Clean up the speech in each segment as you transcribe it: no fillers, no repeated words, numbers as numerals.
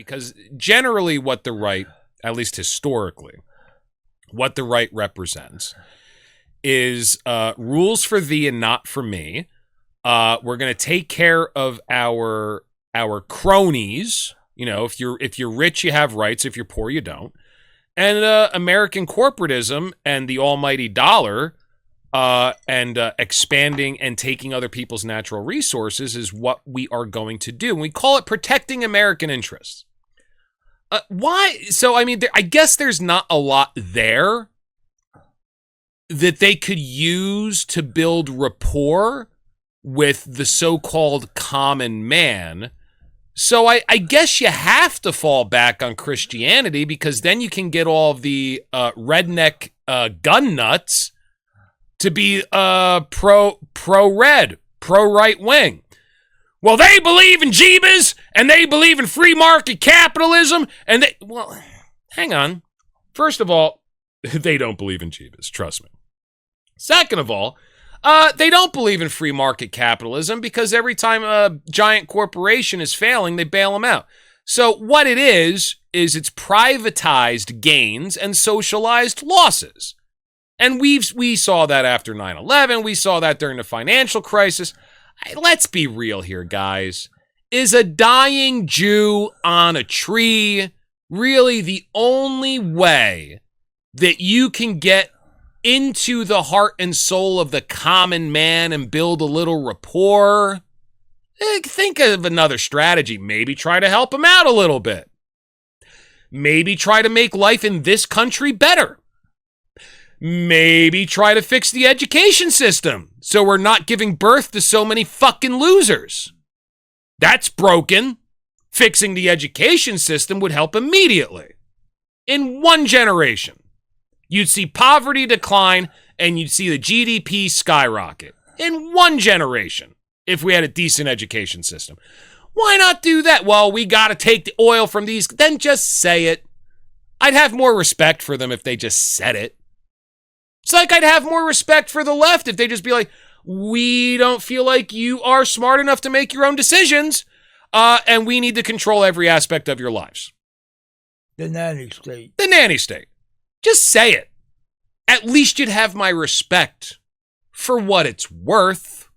because generally what the right, at least historically, what the right represents is rules for thee and not for me. We're going to take care of our cronies. You know, if you're rich, you have rights. If you're poor, you don't. And American corporatism and the almighty dollar and expanding and taking other people's natural resources is what we are going to do. And we call it protecting American interests. Why? So, I mean, I guess there's not a lot there that they could use to build rapport with the so-called common man. So I guess you have to fall back on Christianity, because then you can get all of the redneck gun nuts to be pro-red, pro-right wing. Well, they believe in Jeebus, and they believe in free market capitalism, and well, hang on. First of all, they don't believe in Jeebus, trust me. Second of all, they don't believe in free market capitalism, because every time a giant corporation is failing, they bail them out. So what it is it's privatized gains and socialized losses. And we saw that after 9/11. We saw that during the financial crisis. Let's be real here, guys. Is a dying Jew on a tree really the only way that you can get into the heart and soul of the common man and build a little rapport? Think of another strategy. Maybe try to help him out a little bit. Maybe try to make life in this country better. Maybe try to fix the education system so we're not giving birth to so many fucking losers. That's broken. Fixing the education system would help immediately. In one generation. You'd see poverty decline, and you'd see the GDP skyrocket in one generation if we had a decent education system. Why not do that? Well, we got to take the oil from these. Then just say it. I'd have more respect for them if they just said it. It's like I'd have more respect for the left if they just be like, we don't feel like you are smart enough to make your own decisions, and we need to control every aspect of your lives. The nanny state. The nanny state. Just say it. At least you'd have my respect for what it's worth.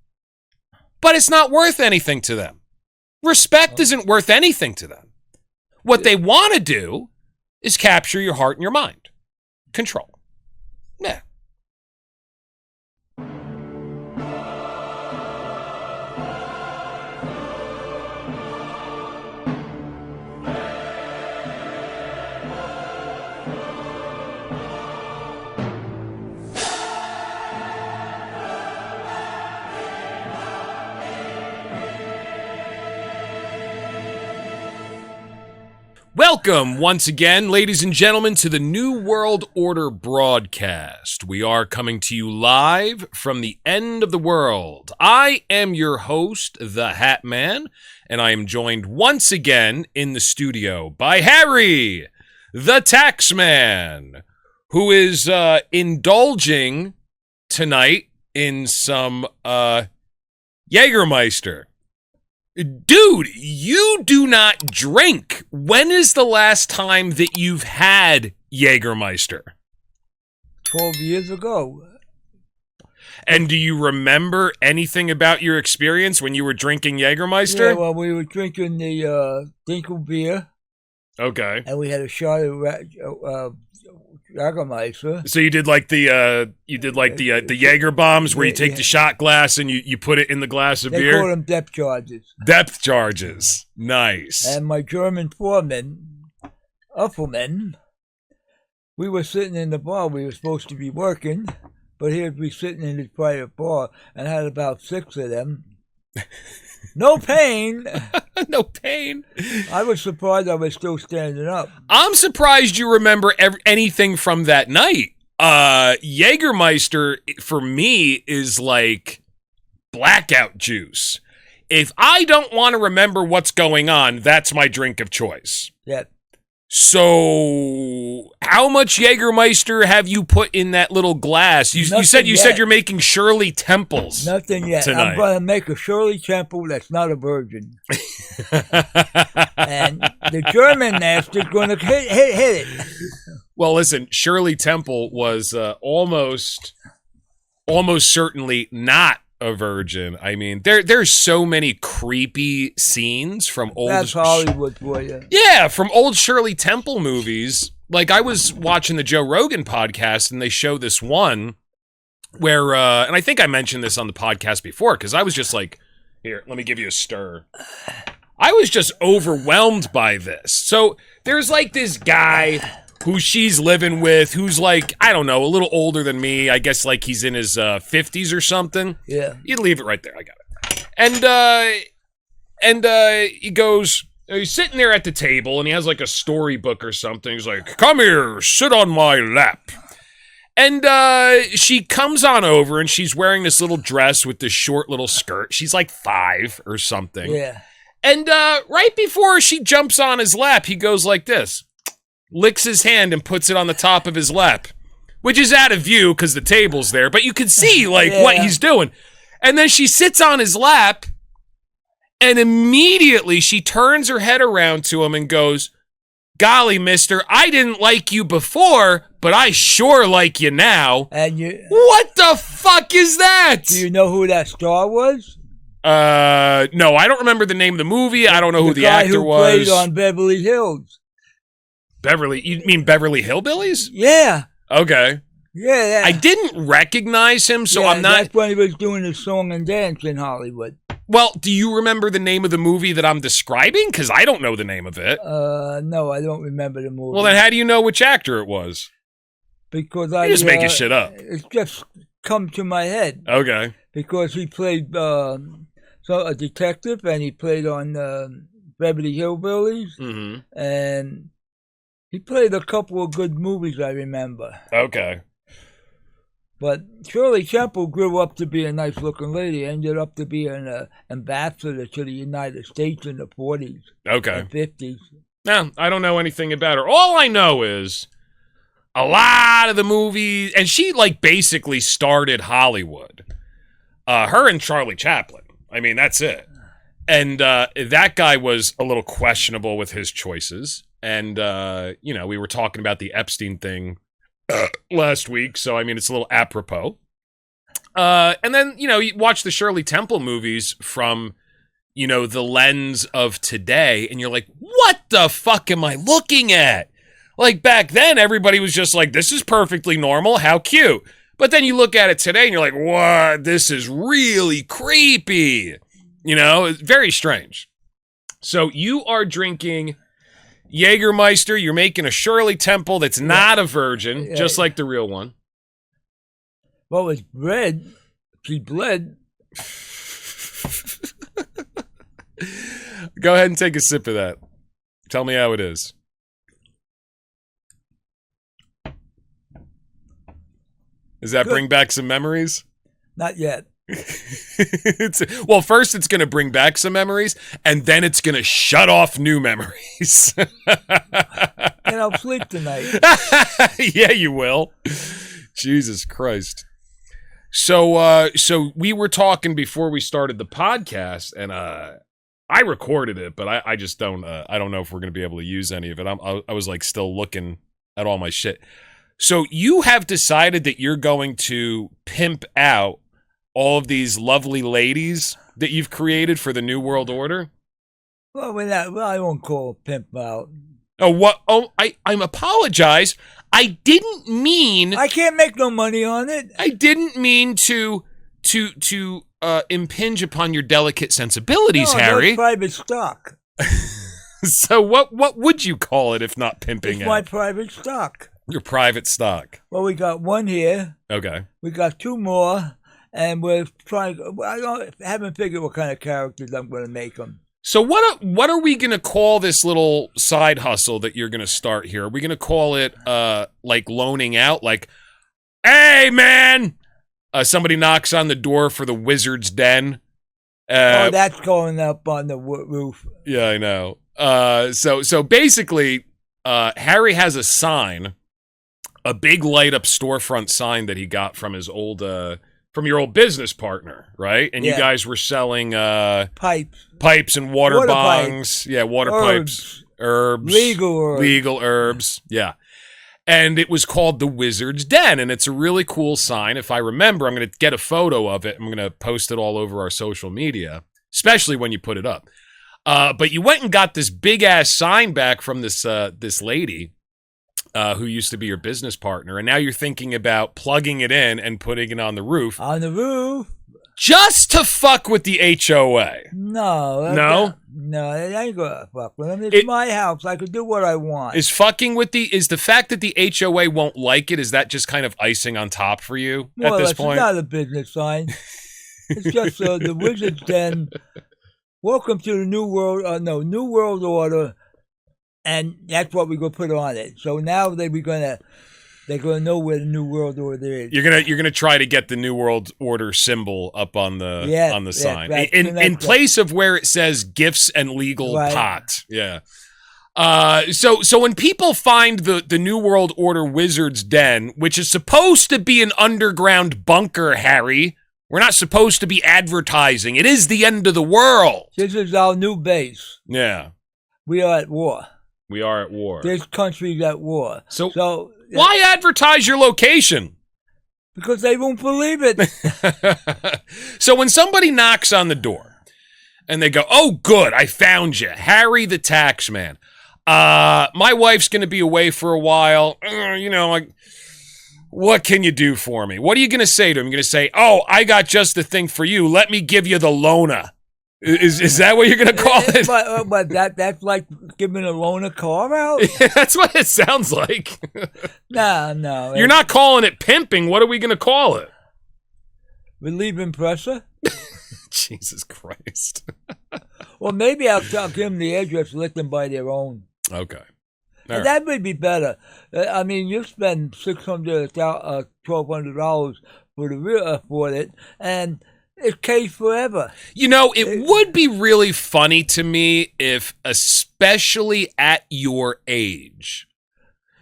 But it's not worth anything to them. Respect isn't worth anything to them. What they want to do is capture your heart and your mind. Control. Yeah. Welcome once again, ladies and gentlemen, to the New World Order broadcast. We are coming to you live from the end of the world. I am your host, the Hat Man, and I am joined once again in the studio by Harry, the Taxman, who is indulging tonight in some Jägermeister. Dude, you do not drink. When is the last time that you've had Jägermeister? 12 years ago. And do you remember anything about your experience when you were drinking Jägermeister? Yeah, well, we were drinking the Dinkel beer. Okay. And we had a shot of Jägermeister. So you did like the Jaeger bombs where you take the shot glass and you put it in the glass of beer? They call them depth charges. Depth charges. Nice. And my German foreman, Uffelman, we were sitting in the bar. We were supposed to be working, but he'd be sitting in his private bar and had about 6 of them. No pain. No pain. I was surprised I was still standing up. I'm surprised you remember anything from that night. Jägermeister, for me, is like blackout juice. If I don't want to remember what's going on, that's my drink of choice. Yeah. So, how much Jägermeister have you put in that little glass? You said you're making Shirley Temples. Nothing yet. Tonight. I'm going to make a Shirley Temple that's not a virgin. And the German master's going to hit it. Well, listen, Shirley Temple was almost certainly not a virgin. I mean, there's so many creepy scenes from old. That's Hollywood for you. Yeah, from old Shirley Temple movies. Like, I was watching the Joe Rogan podcast, and they show this one where, and I think I mentioned this on the podcast before, because I was just like, here, let me give you a stir. I was just overwhelmed by this. So there's like this guy who she's living with, who's like, I don't know, a little older than me. I guess like he's in his 50s or something. Yeah. You leave it right there. I got it. And he goes, he's sitting there at the table, and he has like a storybook or something. He's like, come here, sit on my lap. And she comes on over, and she's wearing this little dress with this short little skirt. She's like 5 or something. Yeah. And right before she jumps on his lap, he goes like this. Licks his hand and puts it on the top of his lap, which is out of view because the table's there, but you can see like what he's doing. And then she sits on his lap, and immediately she turns her head around to him and goes, golly, mister, I didn't like you before, but I sure like you now. And what the fuck is that? Do you know who that star was? No, I don't remember the name of the movie. I don't know who the actor was. The guy who played on Beverly Hills. You mean Beverly Hillbillies? Yeah. Okay. Yeah. I didn't recognize him, so I'm not. That's when he was doing his song and dance in Hollywood. Well, do you remember the name of the movie that I'm describing? Because I don't know the name of it. No, I don't remember the movie. Well, then how do you know which actor it was? Because You're just making shit up. It's just come to my head. Okay. Because he played a detective, and he played on Beverly Hillbillies, and he played a couple of good movies, I remember. Okay. But Shirley Temple grew up to be a nice-looking lady, ended up to be an ambassador to the United States in the 40s and 50s. No, I don't know anything about her. All I know is a lot of the movies, and she, like, basically started Hollywood. Her and Charlie Chaplin. I mean, that's it. And that guy was a little questionable with his choices. And, we were talking about the Epstein thing last week, so, I mean, it's a little apropos. And then, you watch the Shirley Temple movies from, the lens of today, and you're like, what the fuck am I looking at? Like, back then, everybody was just like, this is perfectly normal, how cute. But then you look at it today, and you're like, what? This is really creepy. It's very strange. So you are drinking Jägermeister. You're making a Shirley Temple that's not a virgin, just like the real one. Well, it's bread. She bled. Go ahead and take a sip of that. Tell me how it is. Does that bring back some memories? Not yet. Well, first it's going to bring back some memories, and then it's going to shut off new memories. And I'll sleep tonight. Yeah, you will. Jesus Christ. So we were talking before we started the podcast, and I recorded it, but I just don't. I don't know if we're going to be able to use any of it. I was like still looking at all my shit. So you have decided that you're going to pimp out all of these lovely ladies that you've created for the New World Order? Well, I won't call pimp out. Oh, what? Oh, I'm apologize. I didn't mean. I can't make no money on it. I didn't mean to impinge upon your delicate sensibilities, Harry. That's private stock. So what would you call it if not pimping it's out? My private stock. Your private stock. Well, we got one here. Okay. We got 2 more. And we're trying. I haven't figured what kind of characters I'm going to make them. So what are we going to call this little side hustle that you're going to start here? Are we going to call it like loaning out? Like, hey man, somebody knocks on the door for the Wizard's Den. That's going up on the roof. Yeah, I know. So basically, Harry has a sign, a big light up storefront sign that he got from his old, from your old business partner, right? And you guys were selling pipes and water bongs. Pipes. Yeah, water pipes, herbs, legal herbs. Yeah. And it was called the Wizard's Den, and it's a really cool sign. If I remember, I'm going to get a photo of it. I'm going to post it all over our social media, especially when you put it up. But you went and got this big-ass sign back from this lady who used to be your business partner, and now you're thinking about plugging it in and putting it on the roof. On the roof? Just to fuck with the HOA. No. No, it ain't gonna fuck with them. It's my house. I can do what I want. Is the fact that the HOA won't like it, is that just kind of icing on top for you at this point? It's not a business sign. It's just the Wizard's Den. Welcome to the New World, New World Order, and that's what we're gonna put on it. So now they're gonna know where the New World Order is. You're gonna try to get the New World Order symbol up on the sign in place of where it says gifts and legal pot. Yeah. So when people find the New World Order Wizard's Den, which is supposed to be an underground bunker, Harry. We're not supposed to be advertising. It is the end of the world. This is our new base. Yeah. We are at war. This country's at war. So why advertise your location? Because they won't believe it. So when somebody knocks on the door and they go, "Oh, good, I found you, Harry the Taxman. My wife's going to be away for a while. What can you do for me?" What are you going to say to him? You're going to say, "Oh, I got just the thing for you. Let me give you the loaner." Is that what you're going to call it? But that's like giving a loaner car out? Yeah, that's what it sounds like. No. You're not calling it pimping. What are we going to call it? Relieving pressure? Jesus Christ. Well, maybe I'll give them the address, let them buy their own. Okay. Right. That would be better. I mean, you spend $600, $1,200 for it, and it pays forever. It would be really funny to me if, especially at your age,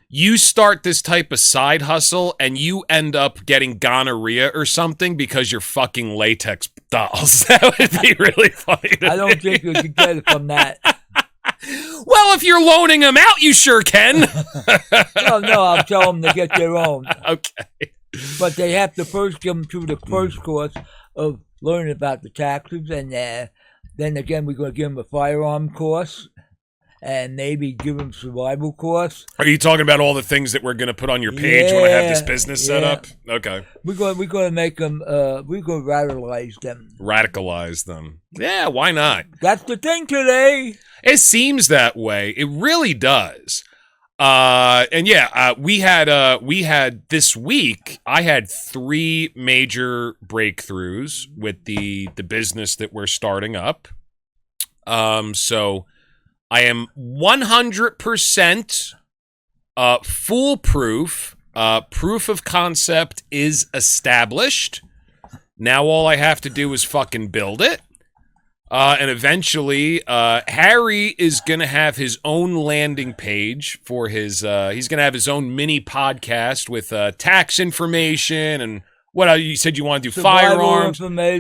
you start this type of side hustle and you end up getting gonorrhea or something because you're fucking latex dolls. That would be really funny. I don't think you can get it from that. Well, if you're loaning them out, you sure can. No, I'll tell them to get their own. Okay. But they have to first give them through the first course of learning about the taxes, and then again, we're going to give them a firearm course, and maybe give them survival course. Are you talking about all the things that we're going to put on your page when I have this business set up? Okay. We're going to make them. We're going to radicalize them. Yeah, why not? That's the thing today. It seems that way. It really does. We had this week, I had 3 major breakthroughs with the business that we're starting up. So I am 100% foolproof. Proof of concept is established. Now all I have to do is fucking build it. And eventually, Harry is going to have his own landing page for his, he's going to have his own mini podcast with tax information and what you said you want to do, firearms,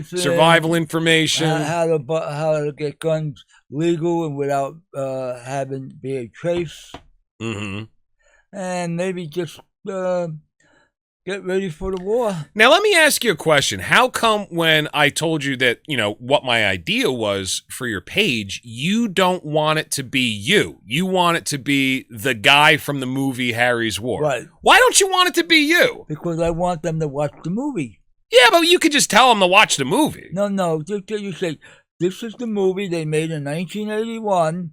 survival information. How to get guns legal and without having to be a trace. Mm-hmm. And maybe just get ready for the war. Now, let me ask you a question. How come when I told you that, what my idea was for your page, you don't want it to be you? You want it to be the guy from the movie Harry's War. Right. Why don't you want it to be you? Because I want them to watch the movie. Yeah, but you could just tell them to watch the movie. No. You say, this is the movie they made in 1981.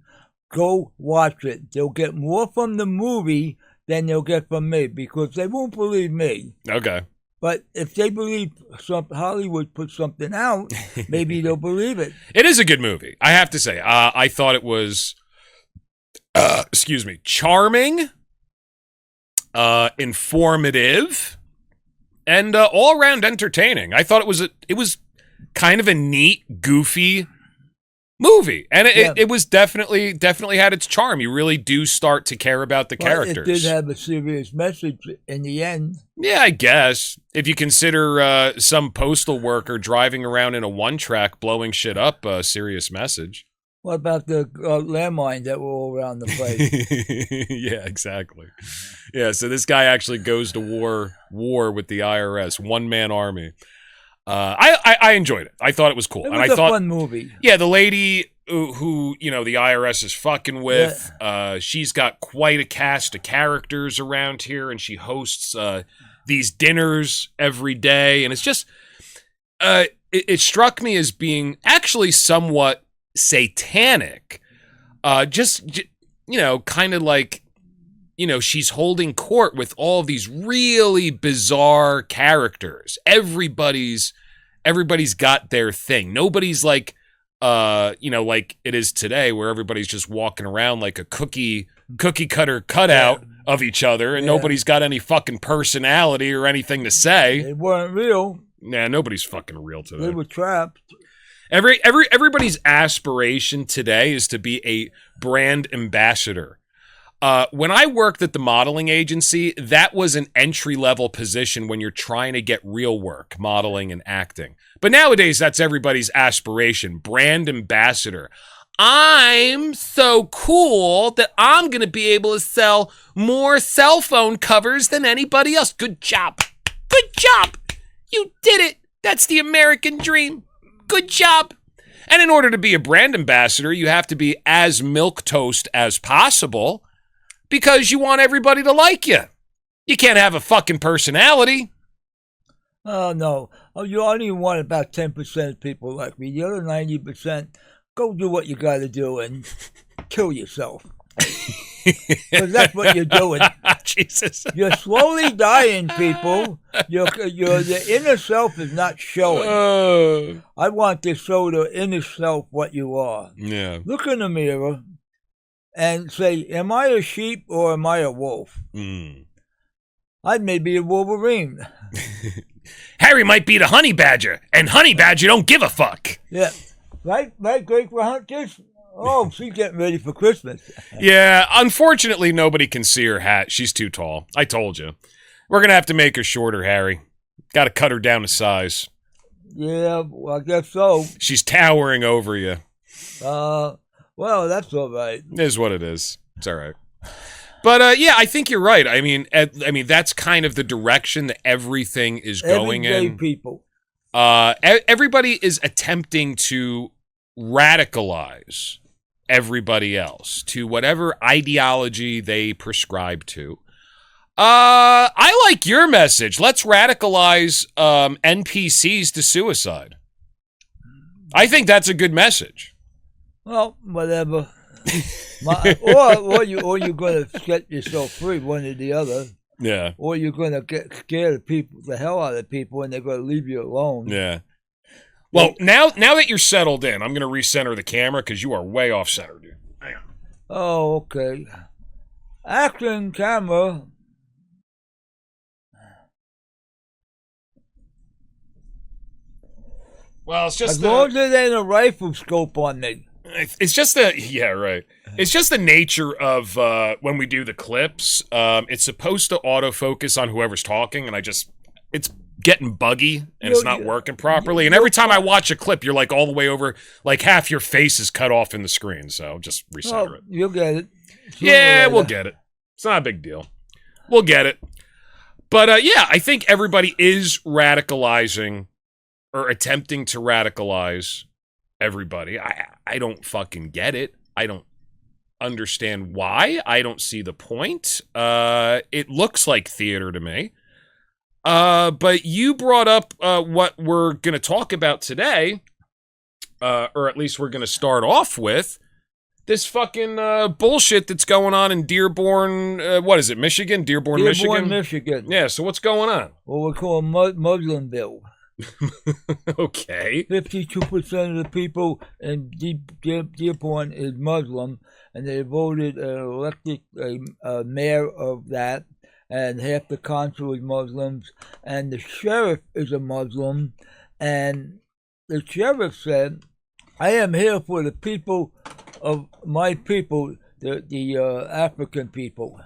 Go watch it. They'll get more from the movie than they'll get from me, because they won't believe me. Okay. But if they believe Hollywood put something out, maybe they'll believe it. It is a good movie, I have to say. I thought it was, charming, informative, and all around entertaining. I thought it was kind of a neat, goofy movie, and Yeah. it was definitely had its charm. You really do start to care about the characters. It did have a serious message in the end. Yeah, I guess if you consider some postal worker driving around in a one-track blowing shit up, a serious message. What about the landmine that were all around the place? Yeah, exactly. Yeah, so this guy actually goes to war with the IRS, one-man army. I enjoyed it. I thought it was cool. It was a fun movie. Yeah, the lady who the IRS is fucking with, she's got quite a cast of characters around here, and she hosts these dinners every day, and it's just it struck me as being actually somewhat satanic. Just kind of like, she's holding court with all these really bizarre characters. Everybody's got their thing. Nobody's like, like it is today, where everybody's just walking around like a cookie cutter cutout of each other, and nobody's got any fucking personality or anything to say. They weren't real. Nah, nobody's fucking real today. They were trapped. Everybody's aspiration today is to be a brand ambassador. When I worked at the modeling agency, that was an entry-level position when you're trying to get real work, modeling and acting. But nowadays, that's everybody's aspiration, brand ambassador. I'm so cool that I'm going to be able to sell more cell phone covers than anybody else. Good job. Good job. You did it. That's the American dream. Good job. And in order to be a brand ambassador, you have to be as milquetoast as possible, because you want everybody to like you. You can't have a fucking personality. Oh, no. Oh, you only want about 10% of people like me. The other 90%, go do what you got to do and kill yourself. Because that's what you're doing. Jesus. You're slowly dying, people. The inner self is not showing. I want to show the inner self what you are. Yeah. Look in the mirror and say, am I a sheep or am I a wolf? I may be a Wolverine. Harry might be the honey badger, and honey badger don't give a fuck. Yeah. Right, great for hunters? Oh, she's getting ready for Christmas. Yeah, unfortunately, nobody can see her hat. She's too tall. I told you. We're going to have to make her shorter, Harry. Got to cut her down to size. Yeah, well, I guess so. She's towering over you. Well, that's all right. It is what it is. It's all right. But, yeah, I think you're right. I mean, that's kind of the direction that everything is going in. Everyday people. Everybody is attempting to radicalize everybody else to whatever ideology they prescribe to. I like your message. Let's radicalize NPCs to suicide. I think that's a good message. Well, whatever. or you're going to set yourself free, one or the other. Yeah. Or you're going to get scared of people, the hell out of people, and they're going to leave you alone. Yeah. Well, now that you're settled in, I'm going to recenter the camera because you are way off center, dude. Hang on. Oh, okay. Action camera. Well, it's just as long as it ain't a rifle scope on me. It's just It's just the nature of when we do the clips. It's supposed to autofocus on whoever's talking, and it's getting buggy and it's not working properly. And every time I watch a clip, you're like all the way over, like half your face is cut off in the screen. So just recenter it. You'll get it. Yeah, we'll get it. It's not a big deal. We'll get it. But yeah, I think everybody is radicalizing or attempting to radicalize everybody. I don't fucking get it. I don't understand why. I don't see the point. It looks like theater to me. But you brought up what we're going to talk about today, or at least we're going to start off with, this fucking bullshit that's going on in Dearborn, what is it, Michigan? Dearborn, Michigan. Yeah, so what's going on? What we call Muslim bill. Okay. 52% of the people in Dearborn is Muslim, and they voted elected a mayor of that, and half the council is Muslims, and the sheriff is a Muslim, and the sheriff said I am here for the people of my people, the African people.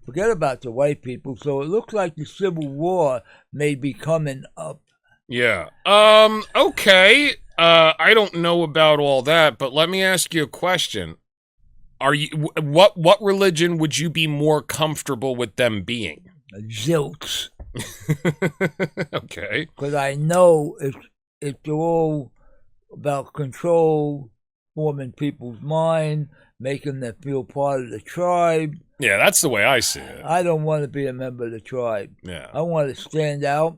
Forget about the white people. So it looks like the Civil War may be coming up. Yeah. Okay. I don't know about all that, but let me ask you a question. Are you what religion would you be more comfortable with them being? Zilch. Okay. Because I know it's all about control, forming people's mind, making them feel part of the tribe. Yeah, that's the way I see it. I don't want to be a member of the tribe. Yeah. I want to stand out,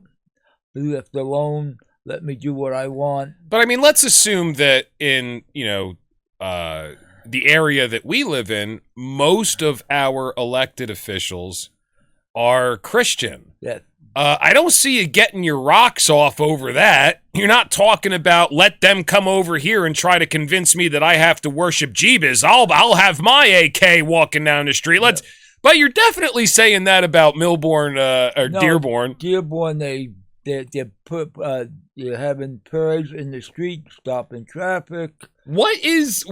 be left alone, let me do what I want. But I mean, let's assume that in, the area that we live in, most of our elected officials are Christian. Yeah. I don't see you getting your rocks off over that. You're not talking about let them come over here and try to convince me that I have to worship Jeebus. I'll have my AK walking down the street. But you're definitely saying that about Millbourne or No, Dearborn. Dearborn, they're having parades in the street, stopping traffic. What is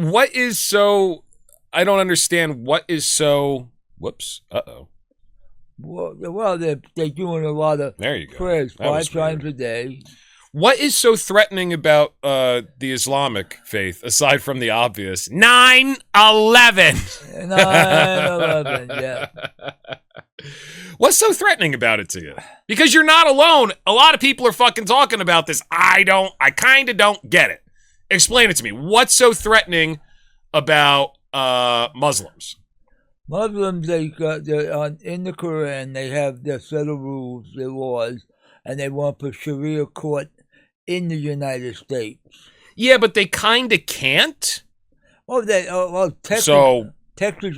so? I don't understand. What is so? Whoops. Uh-oh. Well, they're doing a lot of There you go. prayers That was 5 times a day. What is so threatening about the Islamic faith, aside from the obvious? 9/11. 9/11, yeah. What's so threatening about it to you? Because you're not alone. A lot of people are fucking talking about this. I kind of don't get it. Explain it to me. What's so threatening about Muslims? Muslims, in the Quran, they have their set of rules, their laws, and they want to put Sharia court in the United States. Yeah, but they kind of can't. Texas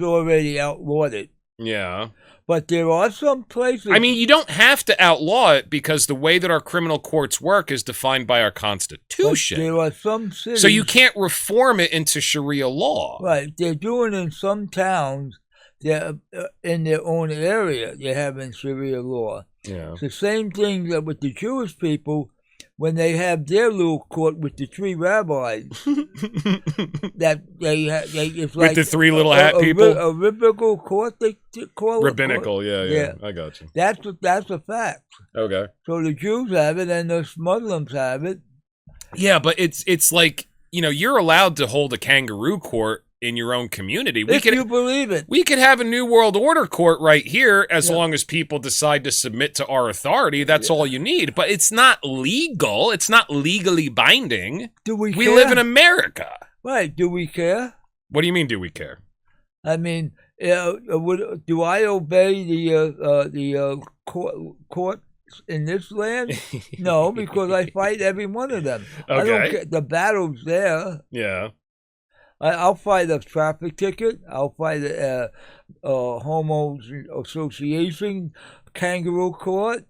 already outlawed it. Yeah. But there are some places... I mean, you don't have to outlaw it because the way that our criminal courts work is defined by our Constitution. But there are some cities... So you can't reform it into Sharia law. Right. They're doing in some towns, they're in their own area, they're having Sharia law. Yeah. It's the same thing that with the Jewish people, when they have their little court with the 3 rabbis, that it's with like the 3 little hat people? A rabbinical court, they call it. Rabbinical, yeah. I got you. That's a fact. Okay. So the Jews have it and the Muslims have it. Yeah, but it's like, you're allowed to hold a kangaroo court in your own community. If you believe it. We could have a New World Order court right here as long as people decide to submit to our authority. That's all you need. But it's not legal. It's not legally binding. Do we care? We live in America. Right. Do we care? What do you mean, do we care? I mean, do I obey the court in this land? No, because I fight every one of them. Okay. I don't care. The battle's there. Yeah. I'll fight a traffic ticket. I'll fight a homo association, kangaroo court.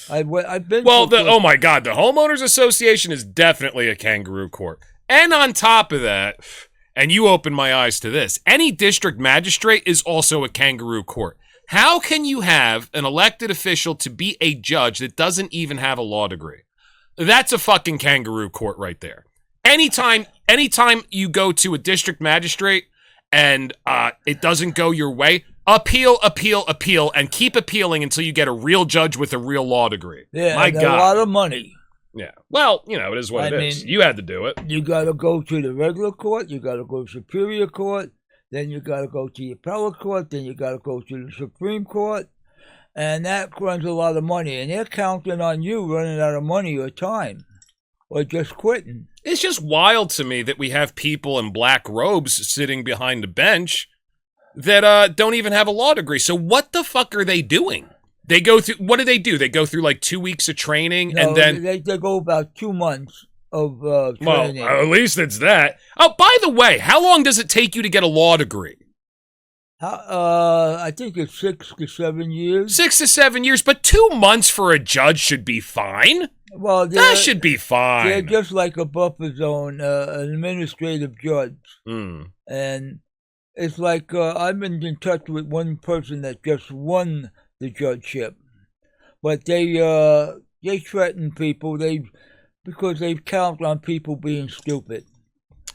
I've been. Well, oh my God, the homeowners association is definitely a kangaroo court. And on top of that, and you opened my eyes to this, any district magistrate is also a kangaroo court. How can you have an elected official to be a judge that doesn't even have a law degree? That's a fucking kangaroo court right there. Anytime you go to a district magistrate and it doesn't go your way, appeal, and keep appealing until you get a real judge with a real law degree. Yeah, my God, a lot of money. Yeah. Well, it is what it is. You had to do it. You got to go to the regular court. You got to go to Superior Court. Then you got to go to the appellate court. Then you got to go to the Supreme Court. And that runs a lot of money. And they're counting on you running out of money or time or just quitting. It's just wild to me that we have people in black robes sitting behind a bench that don't even have a law degree. So what the fuck are they doing? They go through, what do? They go through like 2 weeks of training and then... They go about 2 months of training. Well, at least it's that. Oh, by the way, how long does it take you to get a law degree? I think it's 6 to 7 years. 6 to 7 years, but 2 months for a judge should be fine. Well, that should be fine. They're just like a buffer zone, an administrative judge. And it's like I've been in touch with one person that just won the judgeship. But they threaten people because they count on people being stupid.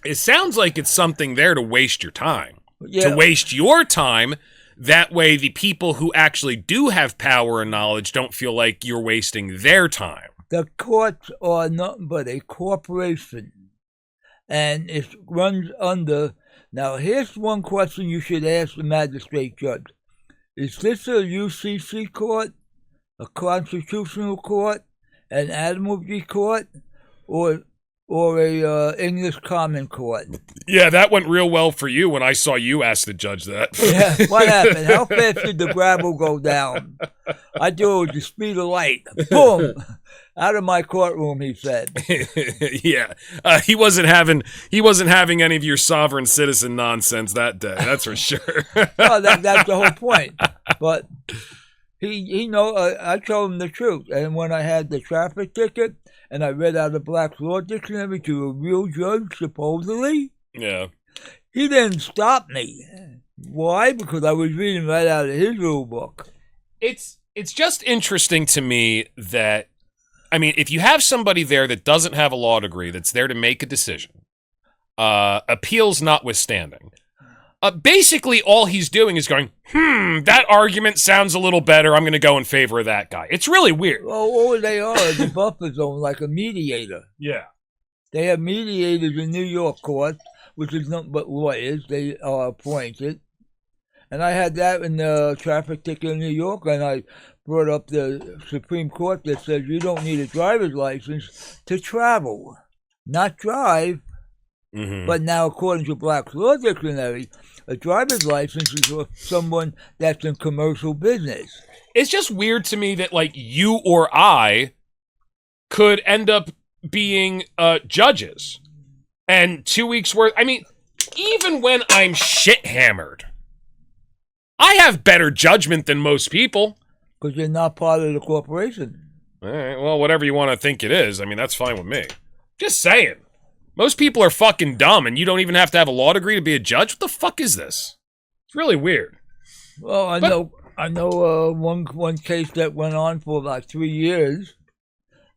It sounds like it's something there to waste your time. Yeah. To waste your time. That way, the people who actually do have power and knowledge don't feel like you're wasting their time. The courts are nothing but a corporation, and it runs under. Now, here's one question you should ask the magistrate judge: is this a UCC court, a constitutional court, an admiralty court, or a English common court? Yeah, that went real well for you when I saw you ask the judge that. Yeah, what happened? How fast did the gravel go down? I do it with the speed of light. Boom! Out of my courtroom, he said. Yeah, he wasn't having any of your sovereign citizen nonsense that day. That's for sure. Well, that's the whole point. But I told him the truth. And when I had the traffic ticket, and I read out of Black's Law Dictionary to a real judge, supposedly, yeah, he didn't stop me. Why? Because I was reading right out of his rule book. It's just interesting to me that, I mean, if you have somebody there that doesn't have a law degree, that's there to make a decision, appeals notwithstanding, basically all he's doing is going, that argument sounds a little better. I'm going to go in favor of that guy. It's really weird. Well, all they are is a buffer zone, like a mediator. Yeah. They have mediators in New York courts, which is nothing but lawyers. They are appointed. And I had that in the traffic ticket in New York, and I brought up the Supreme Court that says you don't need a driver's license to travel, not drive. Mm-hmm. But now, according to Black's Law Dictionary, a driver's license is for someone that's in commercial business. It's just weird to me that, like, you or I could end up being judges. And 2 weeks worth, I mean, even when I'm shit-hammered, I have better judgment than most people. Because you're not part of the corporation. All right, well, whatever you want to think it is, I mean, that's fine with me. Just saying. Most people are fucking dumb, and you don't even have to have a law degree to be a judge? What the fuck is this? It's really weird. Well, I know one case that went on for about 3 years,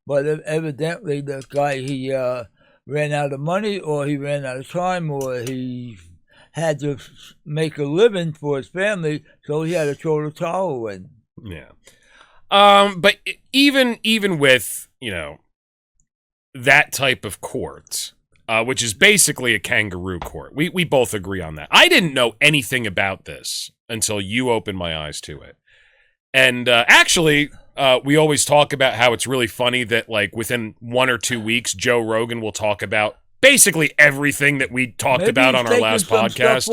but evidently the guy, he ran out of money, or he ran out of time, or he had to make a living for his family, so he had to throw the towel in. Yeah. But even with, you know, that type of court, which is basically a kangaroo court, we both agree on that. I didn't know anything about this until you opened my eyes to it. And actually, we always talk about how it's really funny that, like, within 1 or 2 weeks, Joe Rogan will talk about basically everything that we talked about on our last podcast.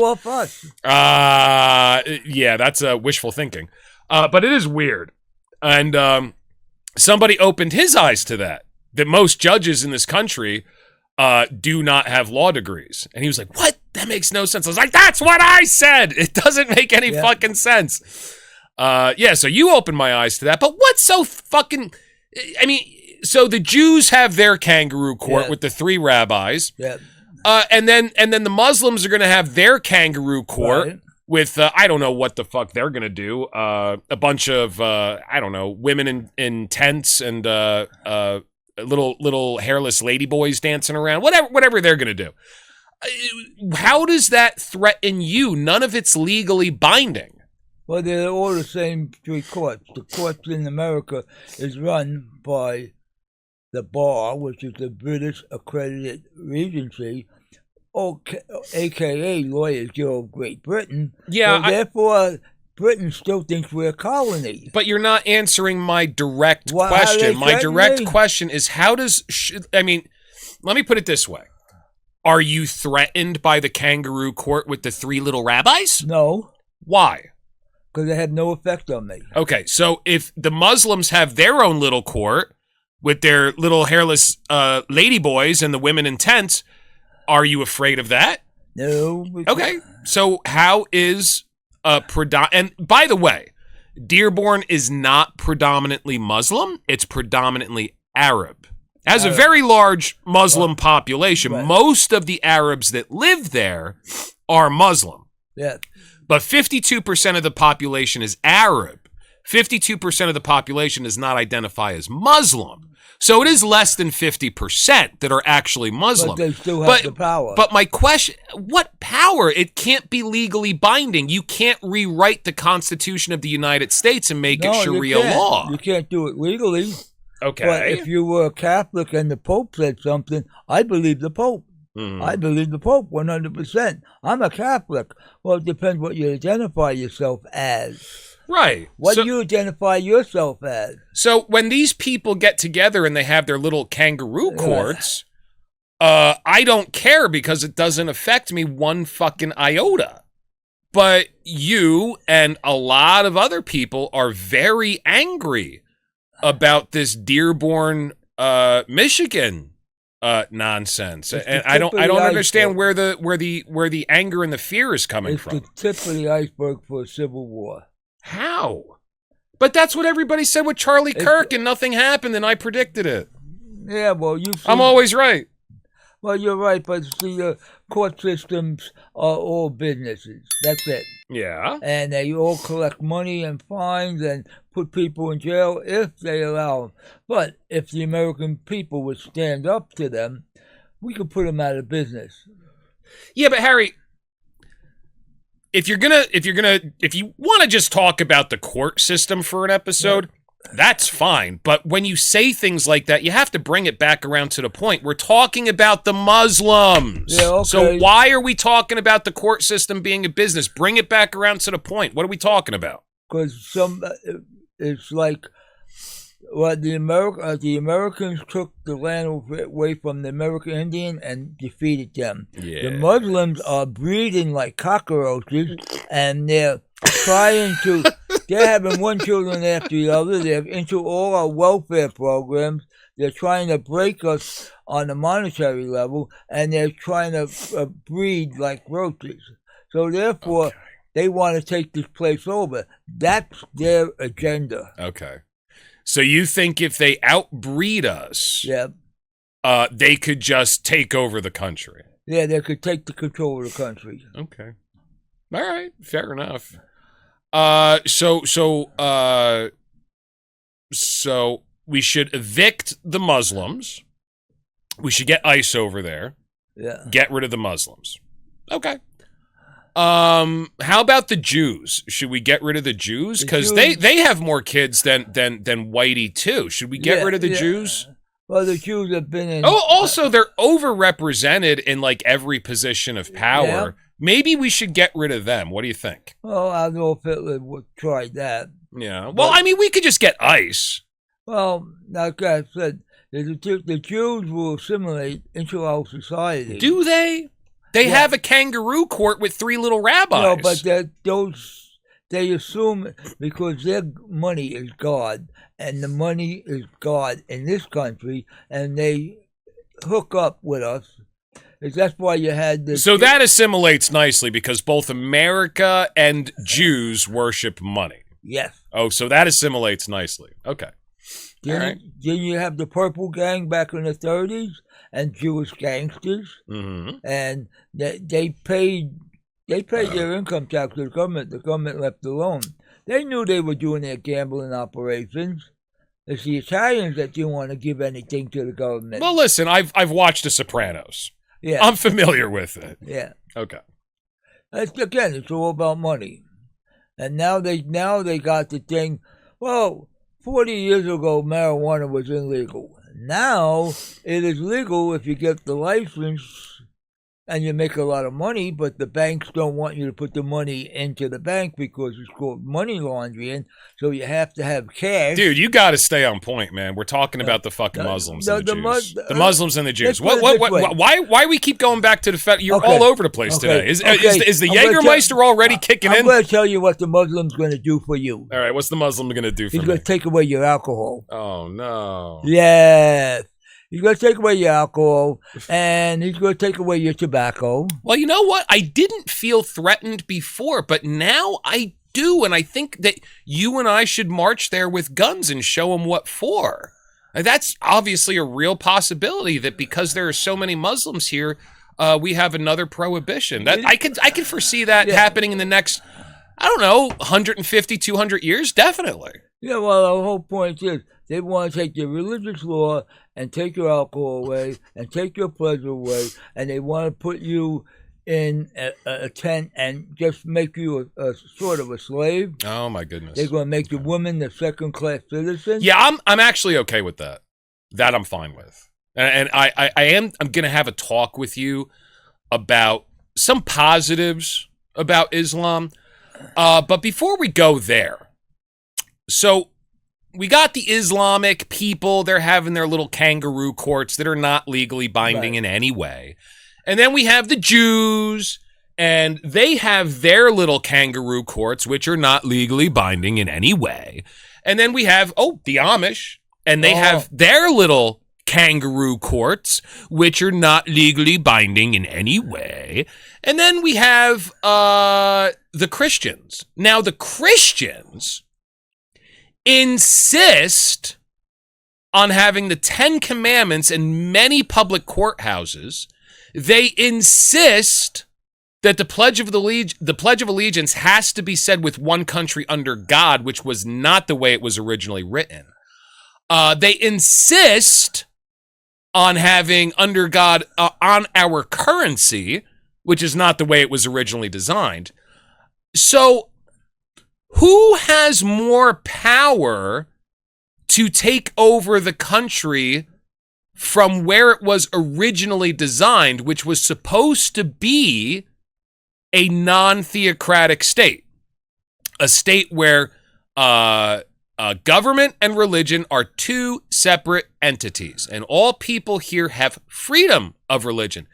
Yeah, that's wishful thinking. But it is weird. And somebody opened his eyes to that most judges in this country do not have law degrees. And he was like, what? That makes no sense. I was like, that's what I said. It doesn't make any fucking sense. Yeah, so you opened my eyes to that. But what's so fucking... I mean, so the Jews have their kangaroo court with the 3 rabbis. Yeah. And then the Muslims are going to have their kangaroo court with, I don't know what the fuck they're going to do. A bunch of, I don't know, women in tents and little hairless ladyboys dancing around. Whatever they're going to do. How does that threaten you? None of it's legally binding. Well, they're all the same 3 courts. The courts in America is run by the bar, which is the British Accredited Regency, a.k.a. Lawyers Guild of Great Britain. Yeah. So therefore, Britain still thinks we're a colony. But you're not answering my direct question. My direct question is, how does... I mean, let me put it this way. Are you threatened by the kangaroo court with the 3 little rabbis? No. Why? Because they have no effect on me. Okay, so if the Muslims have their own little court with their little hairless ladyboys and the women in tents, are you afraid of that? No. Okay, so how is and by the way, Dearborn is not predominantly Muslim, it's predominantly Arab. It has a very large Muslim population. Right. Most of the Arabs that live there are Muslim. Yeah. But 52% of the population is Arab. 52% of the population does not identify as Muslim. So it is less than 50% that are actually Muslim. But they still have the power. But my question, what power? It can't be legally binding. You can't rewrite the Constitution of the United States and make it Sharia law. You can't do it legally. Okay. But if you were a Catholic and the Pope said something, I believe the Pope. I believe the Pope 100%. I'm a Catholic. Well, it depends what you identify yourself as. Right. What do you identify yourself as? So when these people get together and they have their little kangaroo courts, I don't care because it doesn't affect me one fucking iota. But you and a lot of other people are very angry about this Dearborn, Michigan nonsense, and I don't understand where the anger and the fear is coming from. It's the tip of the iceberg for a civil war. How? But that's what everybody said with Charlie Kirk, and nothing happened, and I predicted it. Yeah, well, I'm always right. Well, you're right, but see, the court systems are all businesses. That's it. Yeah. And they all collect money and fines and put people in jail if they allow them. But if the American people would stand up to them, we could put them out of business. Yeah, but Harry, if you want to just talk about the court system for an episode, that's fine. But when you say things like that, you have to bring it back around to the point. We're talking about the Muslims. Yeah, okay. So why are we talking about the court system being a business? Bring it back around to the point. What are we talking about? Because it's like, well, the Americans took the land away from the American Indian and defeated them. Yeah. The Muslims are breeding like cockroaches, and they're trying to. They're having one children after the other. They're into all our welfare programs. They're trying to break us on the monetary level, and they're trying to breed like roaches. So therefore, they want to take this place over. That's their agenda. Okay. So you think if they outbreed us, they could just take over the country? Yeah, they could take the control of the country. Okay. All right. Fair enough. So we should evict the Muslims. We should get ICE over there. Yeah. Get rid of the Muslims. Okay. How about the Jews? Should we get rid of the Jews? Because they have more kids than Whitey too. Should we get rid of the Jews? Well, the Jews have been in. Oh, also they're overrepresented in like every position of power. Yeah. Maybe we should get rid of them. What do you think? Well, I don't know if Hitler would try that. Yeah. Well, I mean, we could just get ICE. Well, like I said, the Jews will assimilate into our society. Do they? They have a kangaroo court with 3 little rabbis. No, but they assume because their money is God, and the money is God in this country, and they hook up with us. That's why you had this. So that assimilates nicely because both America and Jews worship money. Yes. Oh, so that assimilates nicely. Okay. Then you have the Purple Gang back in the 30s and Jewish gangsters, and they paid their income tax to the government. The government left alone. They knew they were doing their gambling operations. It's the Italians that didn't want to give anything to the government. Well, listen, I've watched The Sopranos. Yeah, I'm familiar with it. Yeah. Okay. Again, it's all about money, and now they got the thing. Well, 40 years ago, marijuana was illegal. Now it is legal if you get the license and you make a lot of money, but the banks don't want you to put the money into the bank because it's called money laundering, so you have to have cash. Dude, you got to stay on point, man. We're talking about the fucking Muslims and the Jews. The Muslims and the Jews. Why we keep going back to the fact you're all over the place today? Is the Jägermeister already kicking in? I'm going to tell you what the Muslim's going to do for you. All right, what's the Muslim going to do for me? He's going to take away your alcohol. Oh, no. Yes. He's going to take away your alcohol, and he's going to take away your tobacco. Well, you know what? I didn't feel threatened before, but now I do, and I think that you and I should march there with guns and show them what for. That's obviously a real possibility that because there are so many Muslims here, we have another prohibition. That I could foresee that happening in the next I don't know, 150, 200 years? Definitely. Yeah, well, the whole point is they want to take your religious law and take your alcohol away and take your pleasure away, and they want to put you in a tent and just make you a sort of a slave. Oh, my goodness. They're going to make the woman the second-class citizen. Yeah, I'm actually okay with that. That I'm fine with. And I'm going to have a talk with you about some positives about Islam. But before we go there, so we got the Islamic people. They're having their little kangaroo courts that are not legally binding in any way. And then we have the Jews, and they have their little kangaroo courts, which are not legally binding in any way. And then we have, the Amish, and they have their little kangaroo courts, which are not legally binding in any way. And then we have the Christians. Now, the Christians insist on having the 10 Commandments in many public courthouses. They insist that the Pledge of Allegiance has to be said with one country under God, which was not the way it was originally written. They insist on having under God on our currency, which is not the way it was originally designed. So, who has more power to take over the country from where it was originally designed, which was supposed to be a non-theocratic state, a state where government and religion are two separate entities, and all people here have freedom of religion.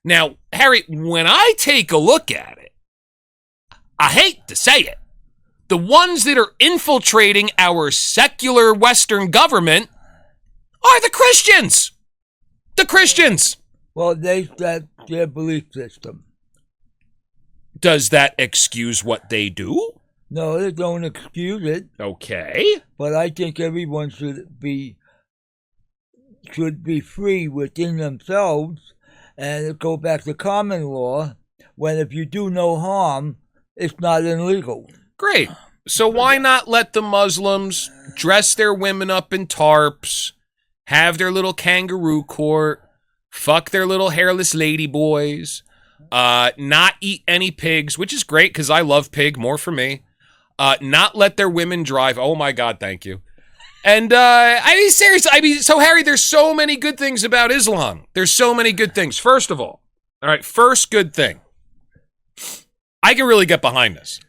Now, Harry, when I take a look at it, I hate to say it, the ones that are infiltrating our secular Western government are the Christians. The Christians. Well, that's their belief system. Does that excuse what they do? No, they don't excuse it. Okay. But I think everyone should be free within themselves and go back to common law when if you do no harm, it's not illegal. Great. So why not let the Muslims dress their women up in tarps, have their little kangaroo court, fuck their little hairless lady boys, not eat any pigs, which is great because I love pig, more for me. Not let their women drive. Oh my God, thank you. And seriously, so Harry, there's so many good things about Islam. There's so many good things. First of all right, first good thing. I can really get behind this.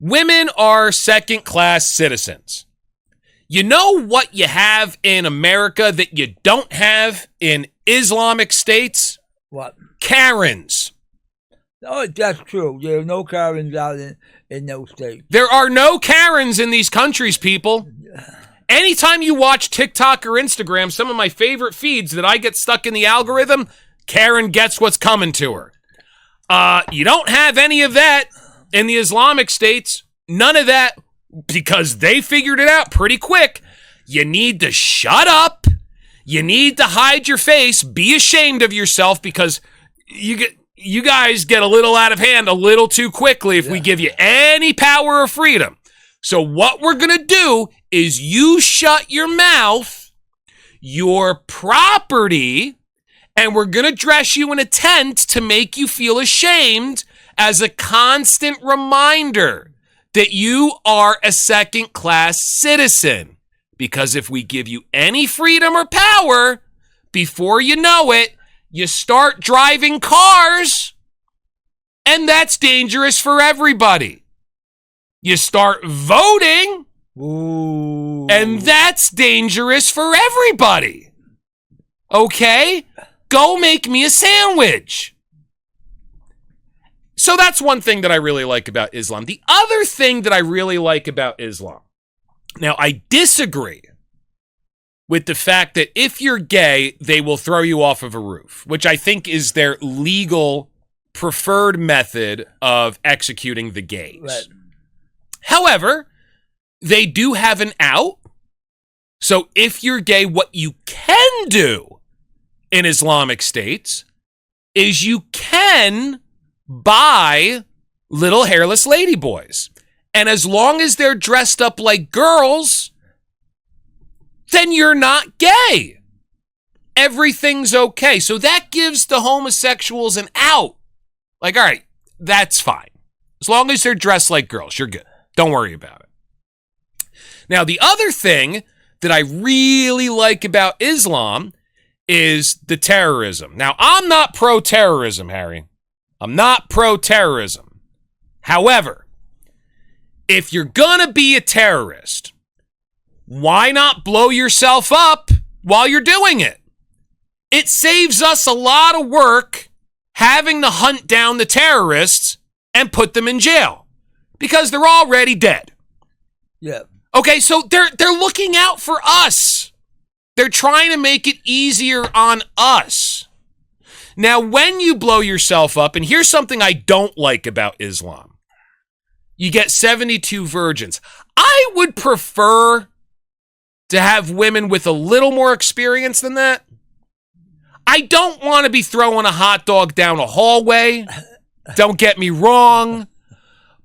Women are second-class citizens. You know what you have in America that you don't have in Islamic states? What? Karens. Oh, that's true. There are no Karens out in those states. There are no Karens in these countries, people. Anytime you watch TikTok or Instagram, some of my favorite feeds that I get stuck in the algorithm, Karen gets what's coming to her. You don't have any of that in the Islamic states. None of that, because they figured it out pretty quick. You need to shut up. You need to hide your face. Be ashamed of yourself because you guys get a little out of hand a little too quickly if we give you any power or freedom. So what we're going to do is you shut your mouth, your property, and we're going to dress you in a tent to make you feel ashamed as a constant reminder that you are a second-class citizen. Because if we give you any freedom or power, before you know it, you start driving cars, and that's dangerous for everybody. You start voting, ooh, and that's dangerous for everybody. Okay? Go make me a sandwich. So that's one thing that I really like about Islam. The other thing that I really like about Islam, now I disagree with the fact that if you're gay, they will throw you off of a roof, which I think is their legal preferred method of executing the gays. Right. However, they do have an out. So if you're gay, what you can do in Islamic states is you can buy little hairless ladyboys. And as long as they're dressed up like girls, then you're not gay. Everything's okay. So that gives the homosexuals an out. Like, all right, that's fine. As long as they're dressed like girls, you're good. Don't worry about it. Now, the other thing that I really like about Islam is the terrorism. Now, I'm not pro-terrorism, Harry. I'm not pro-terrorism. However, if you're gonna be a terrorist, why not blow yourself up while you're doing it? It saves us a lot of work having to hunt down the terrorists and put them in jail because they're already dead. Yeah. Okay, so they're looking out for us. They're trying to make it easier on us. Now, when you blow yourself up, and here's something I don't like about Islam. You get 72 virgins. I would prefer to have women with a little more experience than that. I don't want to be throwing a hot dog down a hallway. Don't get me wrong.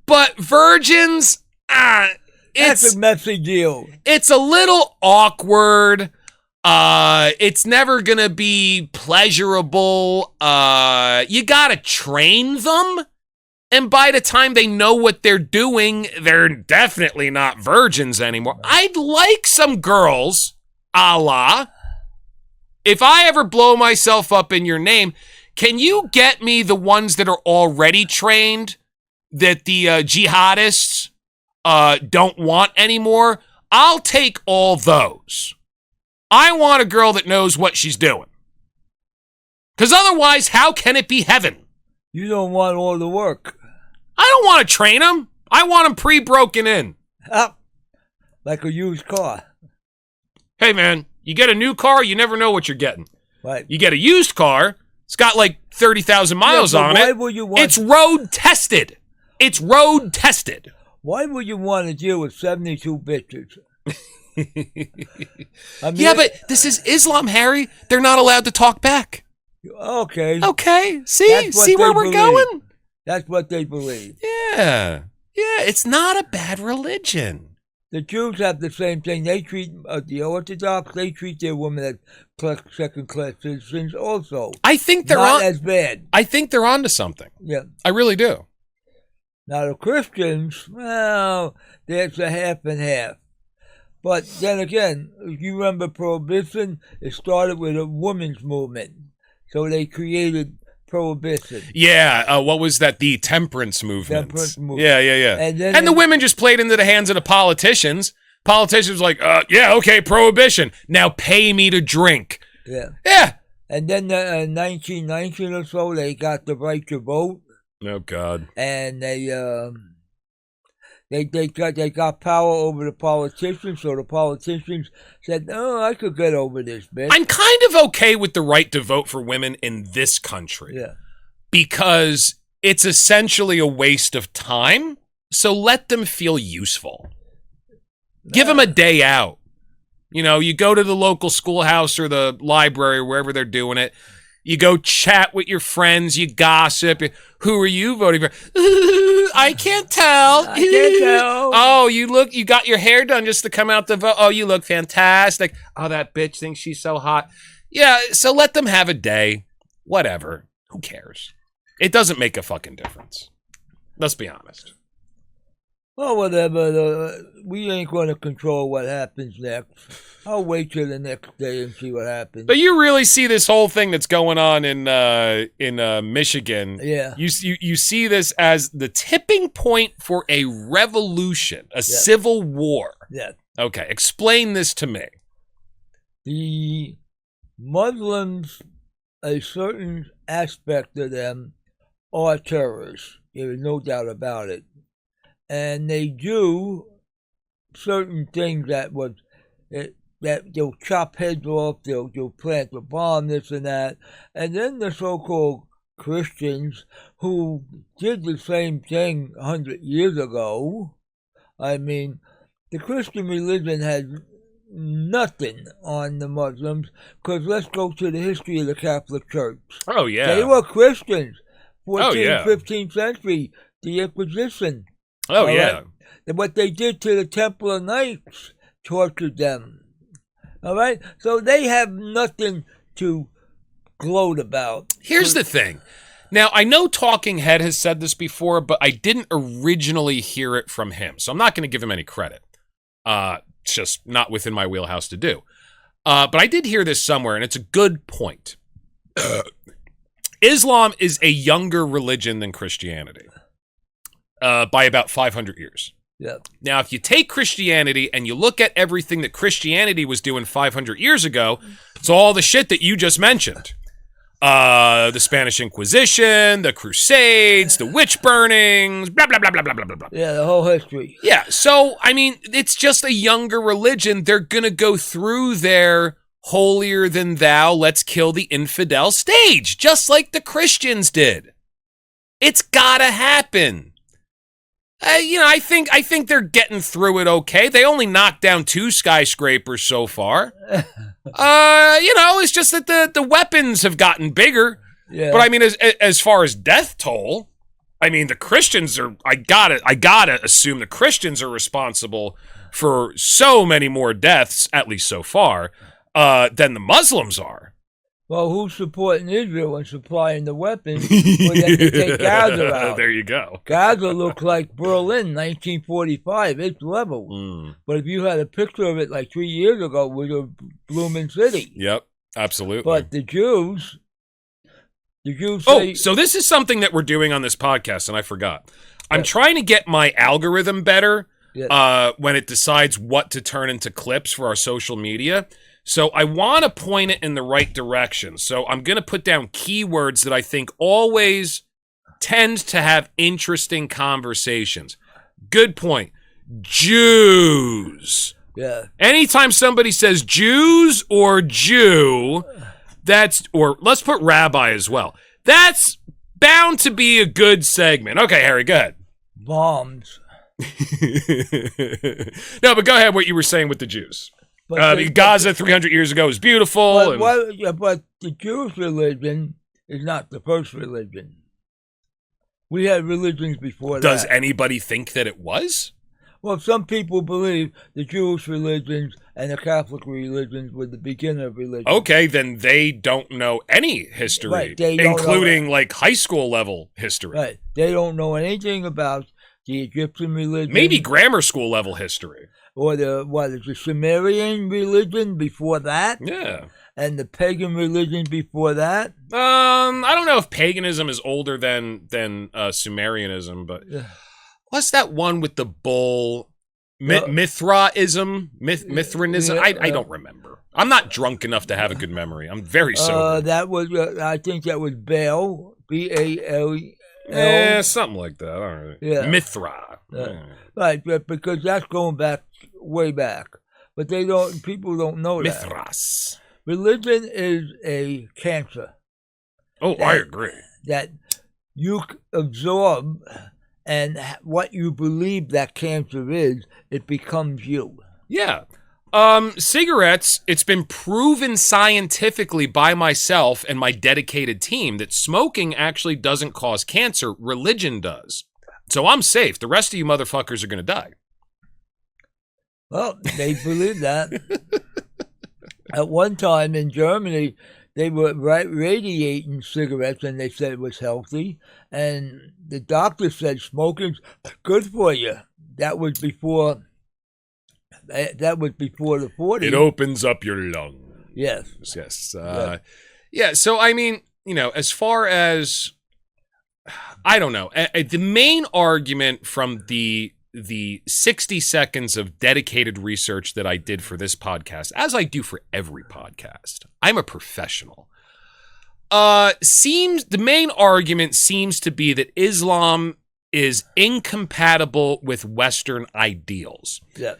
But virgins, That's a messy deal. It's a little awkward. It's never going to be pleasurable. You got to train them. And by the time they know what they're doing, they're definitely not virgins anymore. I'd like some girls, Allah. If I ever blow myself up in your name, can you get me the ones that are already trained that the jihadists don't want anymore? I'll take all those. I want a girl that knows what she's doing. Because otherwise, how can it be heaven? You don't want all the work. I don't want to train them. I want them pre-broken in. Like a used car. Hey, man, you get a new car, you never know what you're getting. Right. You get a used car, it's got like 30,000 miles on it. It's road tested. It's road tested. Why would you want to deal with 72 bitches? I mean, yeah, but this is Islam, Harry. They're not allowed to talk back. Okay. Okay. See where we're going? That's what they believe. Yeah. Yeah, it's not a bad religion. The Jews have the same thing. They treat the Orthodox. They treat their women as second-class citizens. Also, I think they're not as bad. I think they're onto something. Yeah, I really do. Now the Christians, well, there's a half and half. But then again, if you remember Prohibition, it started with a women's movement, so they created Prohibition. Yeah, what was that? The temperance movement. Yeah. And the women just played into the hands of the politicians. Politicians like, yeah, okay, Prohibition. Now pay me to drink. Yeah. Yeah. And then in 1919 or so, they got the right to vote. Oh, God. And they got power over the politicians, so the politicians said, "Oh, I could get over this, bitch." I'm kind of okay with the right to vote for women in this country. Yeah. Because it's essentially a waste of time, so let them feel useful. Give them a day out. You know, you go to the local schoolhouse or the library or wherever they're doing it. You go chat with your friends. You gossip. Who are you voting for? I can't tell. I can't tell. Oh, you got your hair done just to come out to vote. Oh, you look fantastic. Oh, that bitch thinks she's so hot. Yeah, so let them have a day. Whatever. Who cares? It doesn't make a fucking difference. Let's be honest. Well, whatever. We ain't going to control what happens next. I'll wait till the next day and see what happens. But you really see this whole thing that's going on in Michigan. Yeah. You see this as the tipping point for a revolution, a civil war. Yeah. Okay, explain this to me. The Muslims, a certain aspect of them, are terrorists. There is no doubt about it. And they do certain things that they'll chop heads off, they'll plant a bomb, this and that. And then the so-called Christians who did the same thing 100 years ago. I mean, the Christian religion has nothing on the Muslims, because let's go to the history of the Catholic Church. Oh, yeah. They were Christians, 14th, 15th century. the Inquisition. Oh, All yeah. right? And what they did to the Templar Knights tortured them. All right? So they have nothing to gloat about. Here's the thing. Now, I know Talking Head has said this before, but I didn't originally hear it from him. So I'm not going to give him any credit. It's just not within my wheelhouse to do. But I did hear this somewhere, and it's a good point. Islam is a younger religion than Christianity by about 500 years. Yeah. Now, if you take Christianity and you look at everything that Christianity was doing 500 years ago, it's all the shit that you just mentioned. The Spanish Inquisition, the Crusades, the witch burnings, blah, blah, blah, blah, blah, blah, blah. Yeah, the whole history. Yeah, so, I mean, it's just a younger religion. They're going to go through their holier than thou, let's kill the infidel stage, just like the Christians did. It's got to happen. I think they're getting through it okay. They only knocked down 2 skyscrapers so far. It's just that the weapons have gotten bigger. Yeah. But I mean, as far as death toll, I mean, the Christians are. I gotta assume the Christians are responsible for so many more deaths, at least so far, than the Muslims are. Well, who's supporting Israel and supplying the weapons for them to take Gaza out? There you go. Gaza looks like Berlin, 1945. It's level. But if you had a picture of it like 3 years ago, it was a blooming city. Yep, absolutely. But the Jews say... Oh, so this is something that we're doing on this podcast, and I forgot. I'm trying to get my algorithm better when it decides what to turn into clips for our social media. So I want to point it in the right direction. So I'm going to put down keywords that I think always tend to have interesting conversations. Good point. Jews. Yeah. Anytime somebody says Jews or Jew, or let's put rabbi as well. That's bound to be a good segment. Okay, Harry, go ahead. Bombs. No, but go ahead what you were saying with the Jews. Gaza 300 years ago was beautiful. But the Jewish religion is not the first religion. We had religions before that. Does anybody think that it was? Well, some people believe the Jewish religions and the Catholic religions were the beginning of religion. Okay, then they don't know any history, right, including like high school level history. Right. They don't know anything about the Egyptian religion. Maybe grammar school level history. Or the Sumerian religion before that? Yeah. And the pagan religion before that? I don't know if paganism is older than Sumerianism, but what's that one with the bull? Mithraism? Mithranism? I don't remember. I'm not drunk enough to have a good memory. I'm very sober. That was, I think that was Baal, B-A-L. Something like that. All right. Yeah. Mithra. Right, because that's going back way back. But people don't know that. Mithras. Religion is a cancer. Oh, I agree. That you absorb, and what you believe that cancer is, it becomes you. Yeah. Cigarettes, it's been proven scientifically by myself and my dedicated team that smoking actually doesn't cause cancer. Religion does. So I'm safe. The rest of you motherfuckers are going to die. Well, they believe that. At one time in Germany, they were radiating cigarettes, and they said it was healthy. And the doctor said smoking's good for you. That was before the 40s. It opens up your lungs. Yes. Yes. Yeah. So I mean, as far as I don't know, the main argument from the 60 seconds of dedicated research that I did for this podcast, as I do for every podcast, I'm a professional. The main argument seems to be that Islam is incompatible with Western ideals. Yeah.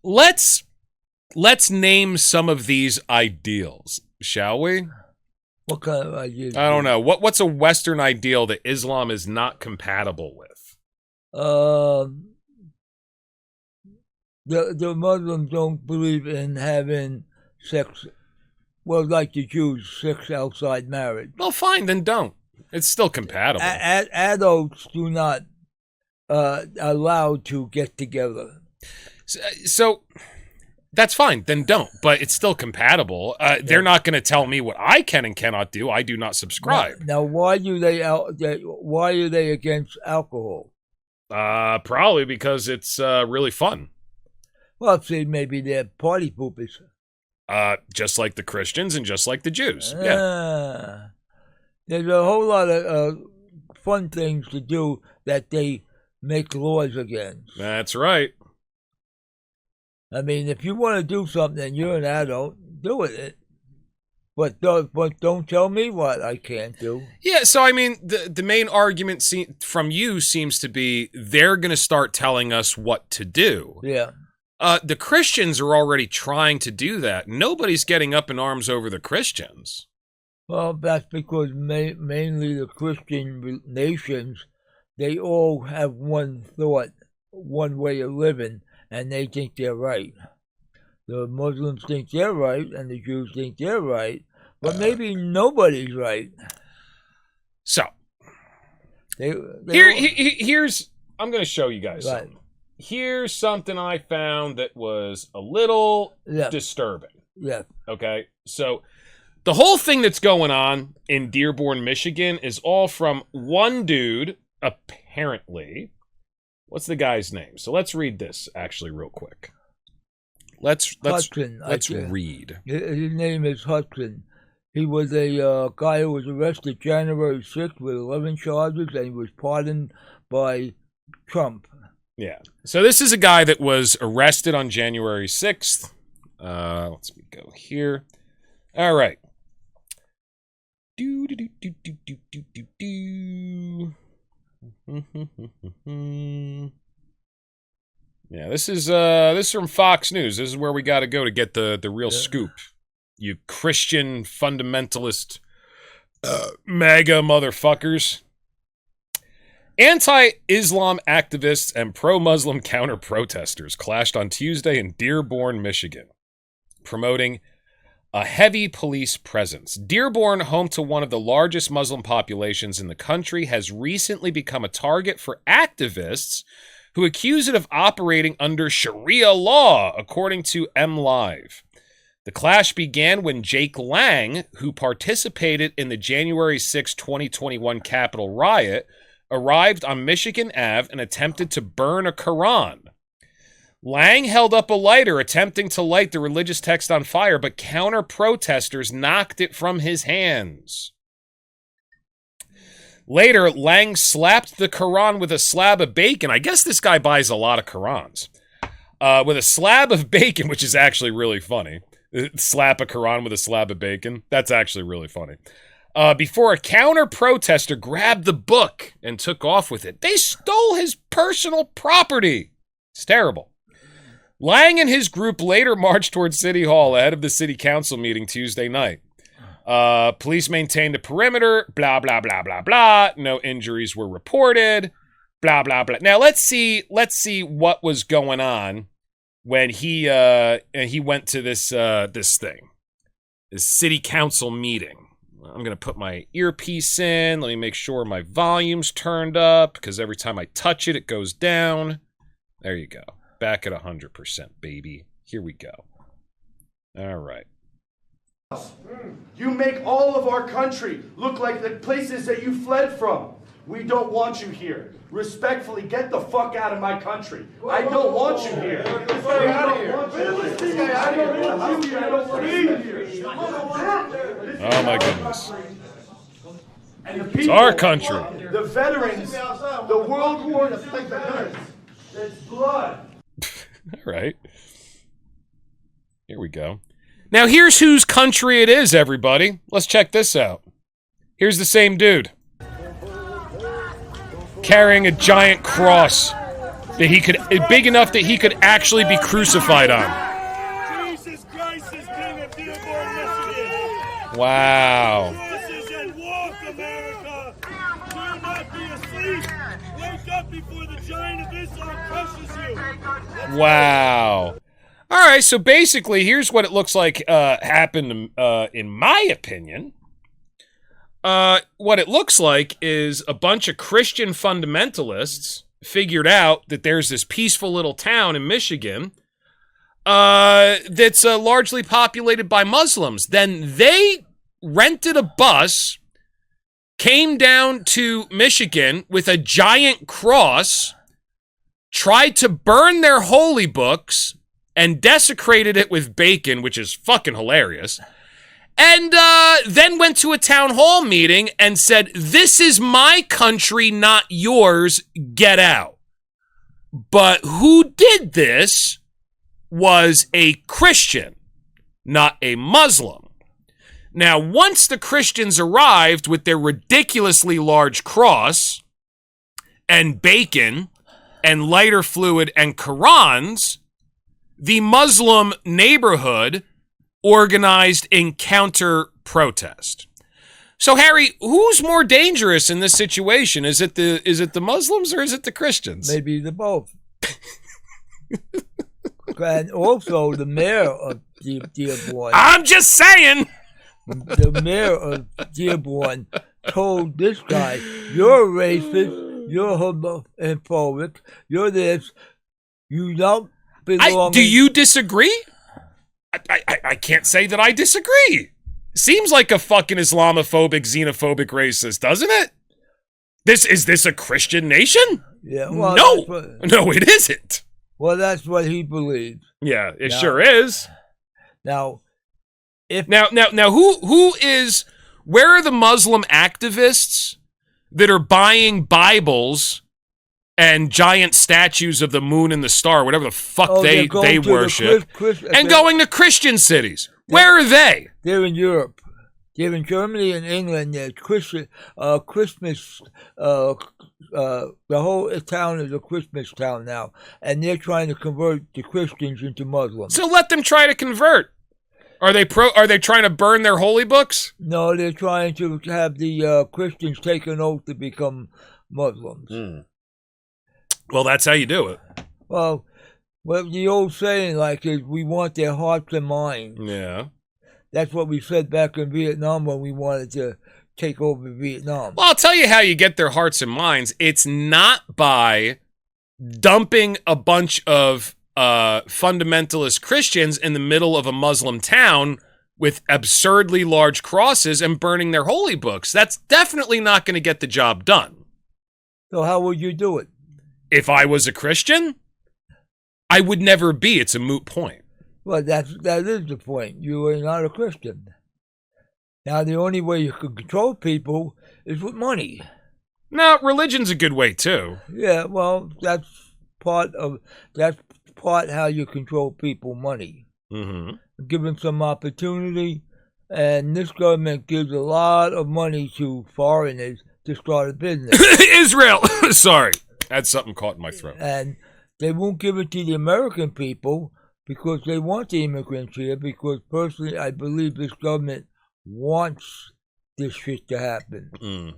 Let's name some of these ideals, shall we? What kind of ideals? I don't know. What's a Western ideal that Islam is not compatible with? The Muslims don't believe in having sex, well, like the Jews, sex outside marriage. Well, fine, then don't. It's still compatible. Adults do not allowed to get together. So that's fine. Then don't. But it's still compatible. They're not going to tell me what I can and cannot do. I do not subscribe. Now why are they against alcohol? Probably because it's really fun. Well, see, maybe they're party poopers. Just like the Christians and just like the Jews. Yeah. There's a whole lot of fun things to do that they make laws against. That's right. I mean, if you want to do something, you're an adult, do it. But don't tell me what I can't do. Yeah, so I mean, the main argument from you seems to be they're going to start telling us what to do. Yeah. The Christians are already trying to do that. Nobody's getting up in arms over the Christians. Well, that's because mainly the Christian nations, they all have one thought, one way of living, and they think they're right. The Muslims think they're right, and the Jews think they're right, but maybe nobody's right. So, here's, I'm going to show you guys something. Here's something I found that was a little disturbing. Yeah. Okay, so the whole thing that's going on in Dearborn, Michigan is all from one dude, apparently. What's the guy's name? So let's read this actually real quick. Let's read. His name is Hudson. He was a guy who was arrested January 6th with 11 charges, and he was pardoned by Trump. Yeah. So this is a guy that was arrested on January 6th. Let's go here. All right. Yeah, this is from Fox News. This is where we got to go to get the real scoop. You Christian fundamentalist MAGA motherfuckers. Anti-Islam activists and pro-Muslim counter-protesters clashed on Tuesday in Dearborn, Michigan, promoting a heavy police presence. Dearborn, home to one of the largest Muslim populations in the country, has recently become a target for activists who accuse it of operating under Sharia law, according to MLive. The clash began when Jake Lang, who participated in the January 6, 2021 Capitol riot, arrived on Michigan Ave and attempted to burn a Quran. Lang held up a lighter, attempting to light the religious text on fire, but counter-protesters knocked it from his hands. Later, Lang slapped the Quran with a slab of bacon. I guess this guy buys a lot of Qurans. With a slab of bacon, which is actually really funny. Slap a Quran with a slab of bacon. That's actually really funny. Before a counter-protester grabbed the book and took off with it. They stole his personal property. It's terrible. Lang and his group later marched towards City Hall ahead of the city council meeting Tuesday night. Police maintained a perimeter, blah, blah, blah, blah, blah. No injuries were reported, blah, blah, blah. Now, let's see what was going on when he went to this thing, this city council meeting. I'm going to put my earpiece in. Let me make sure my volume's turned up, because every time I touch it, it goes down. There you go. Back at 100%, baby. Here we go. All right. You make all of our country look like the places that you fled from. We don't want you here. Respectfully, get the fuck out of my country. I don't want you here. Get the fuck out of here. I don't want you here. I don't want you here. Oh my goodness. And the people, it's our country. The veterans, the World War II veterans. It's blood. All right. Here we go. Now here's whose country it is, everybody. Let's check this out. Here's the same dude. Carrying a giant cross that he could, big enough that he could actually be crucified on. Jesus Christ is King of Dearborn, Michigan. Wow. This is a walk, America. Do not be asleep. Wake up before the giant of Islam crushes you. Wow. All right, so basically, here's what it looks like happened, in my opinion. What it looks like is a bunch of Christian fundamentalists figured out that there's this peaceful little town in Michigan that's largely populated by Muslims. Then they rented a bus, came down to Michigan with a giant cross, tried to burn their holy books, and desecrated it with bacon, which is fucking hilarious. And then went to a town hall meeting and said, "This is my country, not yours. Get out." But who did this was a Christian, not a Muslim. Now, once the Christians arrived with their ridiculously large cross and bacon and lighter fluid and Qurans, the Muslim neighborhood organized in counter-protest. So, Harry, who's more dangerous in this situation? Is it the Muslims or is it the Christians? Maybe the both. And also the mayor of Dearborn. I'm just saying. The mayor of Dearborn told this guy, "You're racist, you're homophobic, you're this, you don't belong." Do you disagree? I can't say that I disagree. Seems like a fucking Islamophobic, xenophobic racist, doesn't it? Is this a Christian nation? Yeah. Well, no, it isn't. Well, that's what he believes. Yeah, it sure is. Now, where are the Muslim activists that are buying Bibles and giant statues of the moon and the star, whatever the fuck they worship, and going to Christian cities? Where are they? They're in Europe. They're in Germany and England. They're Christmas. The whole town is a Christmas town now, and they're trying to convert the Christians into Muslims. So let them try to convert. Are they trying to burn their holy books? No, they're trying to have the Christians take an oath to become Muslims. Mm. Well, that's how you do it. Well, the old saying is, we want their hearts and minds. Yeah. That's what we said back in Vietnam when we wanted to take over Vietnam. Well, I'll tell you how you get their hearts and minds. It's not by dumping a bunch of fundamentalist Christians in the middle of a Muslim town with absurdly large crosses and burning their holy books. That's definitely not going to get the job done. So how would you do it? If I was a Christian, I would never be. It's a moot point. Well, that is the point. You are not a Christian. Now, the only way you can control people is with money. No, religion's a good way, too. Yeah, well, that's part how you control people, money. Mm-hmm. Give them some opportunity, and this government gives a lot of money to foreigners to start a business. Israel! Sorry. I had something caught in my throat. And they won't give it to the American people because they want the immigrants here, because personally I believe this government wants this shit to happen. Mm.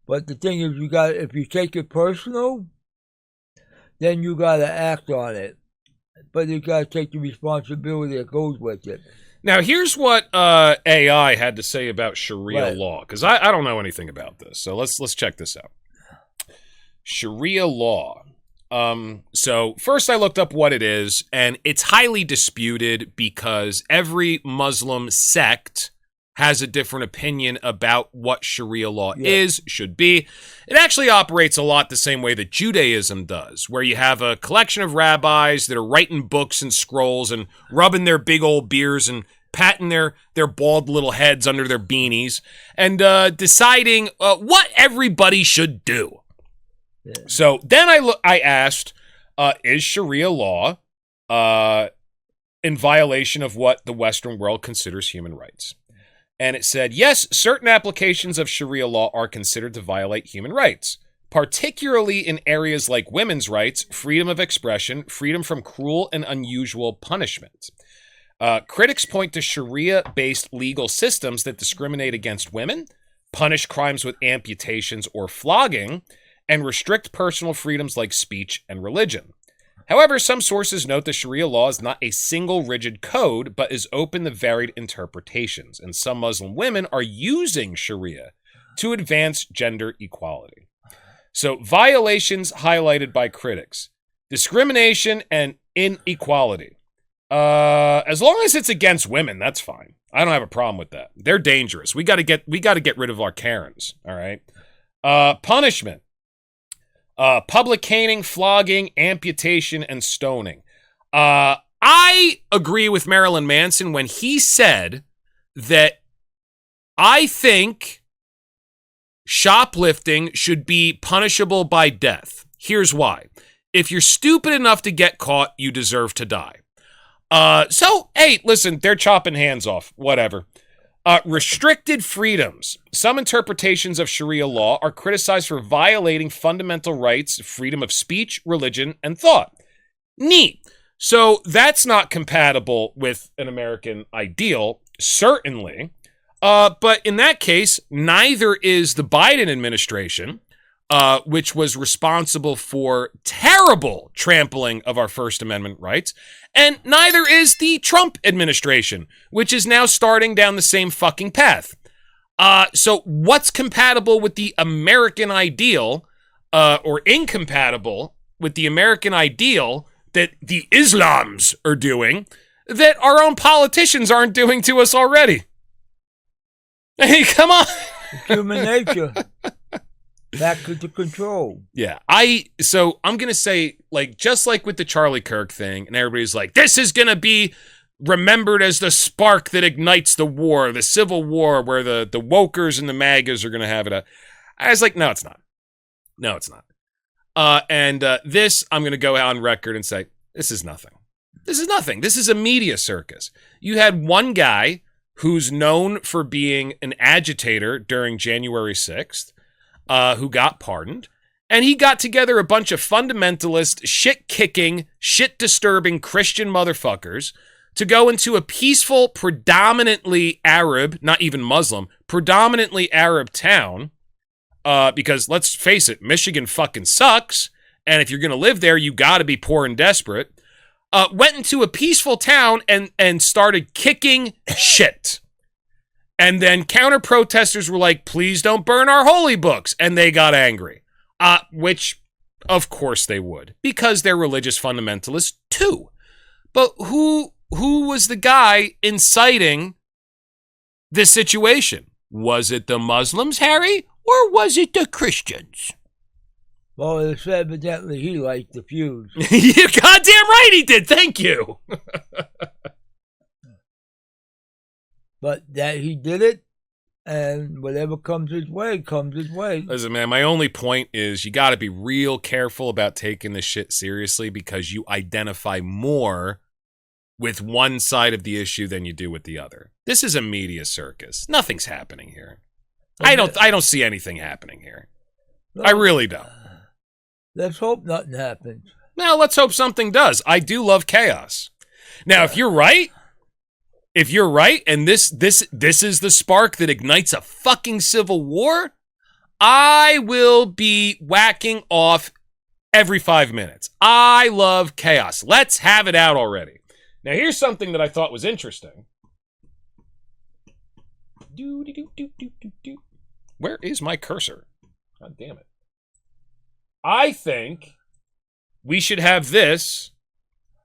But the thing is, if you take it personal, then you got to act on it. But you got to take the responsibility that goes with it. Now, here's what AI had to say about Sharia law, because I don't know anything about this. So let's check this out. Sharia law. So first I looked up what it is, and it's highly disputed because every Muslim sect has a different opinion about what Sharia law is, should be. It actually operates a lot the same way that Judaism does, where you have a collection of rabbis that are writing books and scrolls and rubbing their big old beards and patting their bald little heads under their beanies and deciding what everybody should do. Yeah. So then I asked, is Sharia law in violation of what the Western world considers human rights? And it said, yes, certain applications of Sharia law are considered to violate human rights, particularly in areas like women's rights, freedom of expression, freedom from cruel and unusual punishment. Critics point to Sharia-based legal systems that discriminate against women, punish crimes with amputations or flogging, and restrict personal freedoms like speech and religion. However, some sources note that Sharia law is not a single rigid code, but is open to varied interpretations, and some Muslim women are using Sharia to advance gender equality. So violations highlighted by critics, discrimination and inequality. As long as it's against women, that's fine. I don't have a problem with that. They're dangerous. We got to get rid of our Karens. All right. Punishment. Public caning, flogging, amputation, and stoning. I agree with Marilyn Manson when he said that I think shoplifting should be punishable by death. Here's why. If you're stupid enough to get caught, you deserve to die. So, hey, listen, they're chopping hands off. Whatever. Restricted freedoms. Some interpretations of Sharia law are criticized for violating fundamental rights, freedom of speech, religion, and thought. Neat. So that's not compatible with an American ideal, certainly. But in that case, neither is the Biden administration, which was responsible for terrible trampling of our First Amendment rights, and neither is the Trump administration, which is now starting down the same fucking path. So what's compatible with the American ideal, or incompatible with the American ideal that the Islams are doing, that our own politicians aren't doing to us already? Hey, come on. Human nature. Back to control. Yeah, so I'm going to say, like, just like with the Charlie Kirk thing, and everybody's like, this is going to be remembered as the spark that ignites the war, the Civil War, where the wokers and the MAGAs are going to have it. I was like, no, it's not. No, it's not. This, I'm going to go on record and say, this is nothing. This is nothing. This is a media circus. You had one guy who's known for being an agitator during January 6th, who got pardoned, and he got together a bunch of fundamentalist, shit-kicking, shit-disturbing Christian motherfuckers to go into a peaceful, predominantly Arab, not even Muslim, predominantly Arab town, because let's face it, Michigan fucking sucks, and if you're going to live there, you got to be poor and desperate. Went into a peaceful town and started kicking shit. And then counter-protesters were like, please don't burn our holy books. And they got angry. Which, of course they would. Because they're religious fundamentalists, too. But who was the guy inciting this situation? Was it the Muslims, Harry? Or was it the Christians? Well, it's evidently he liked the fuse. You're goddamn right he did. Thank you. But that he did it, and whatever comes his way, comes his way. Listen, man, my only point is you got to be real careful about taking this shit seriously because you identify more with one side of the issue than you do with the other. This is a media circus. Nothing's happening here. I don't see anything happening here. I really don't. Let's hope nothing happens. Now, let's hope something does. I do love chaos. Now, if you're right, and this is the spark that ignites a fucking civil war, I will be whacking off every 5 minutes. I love chaos. Let's have it out already. Now, here's something that I thought was interesting. Where is my cursor? God damn it. I think we should have this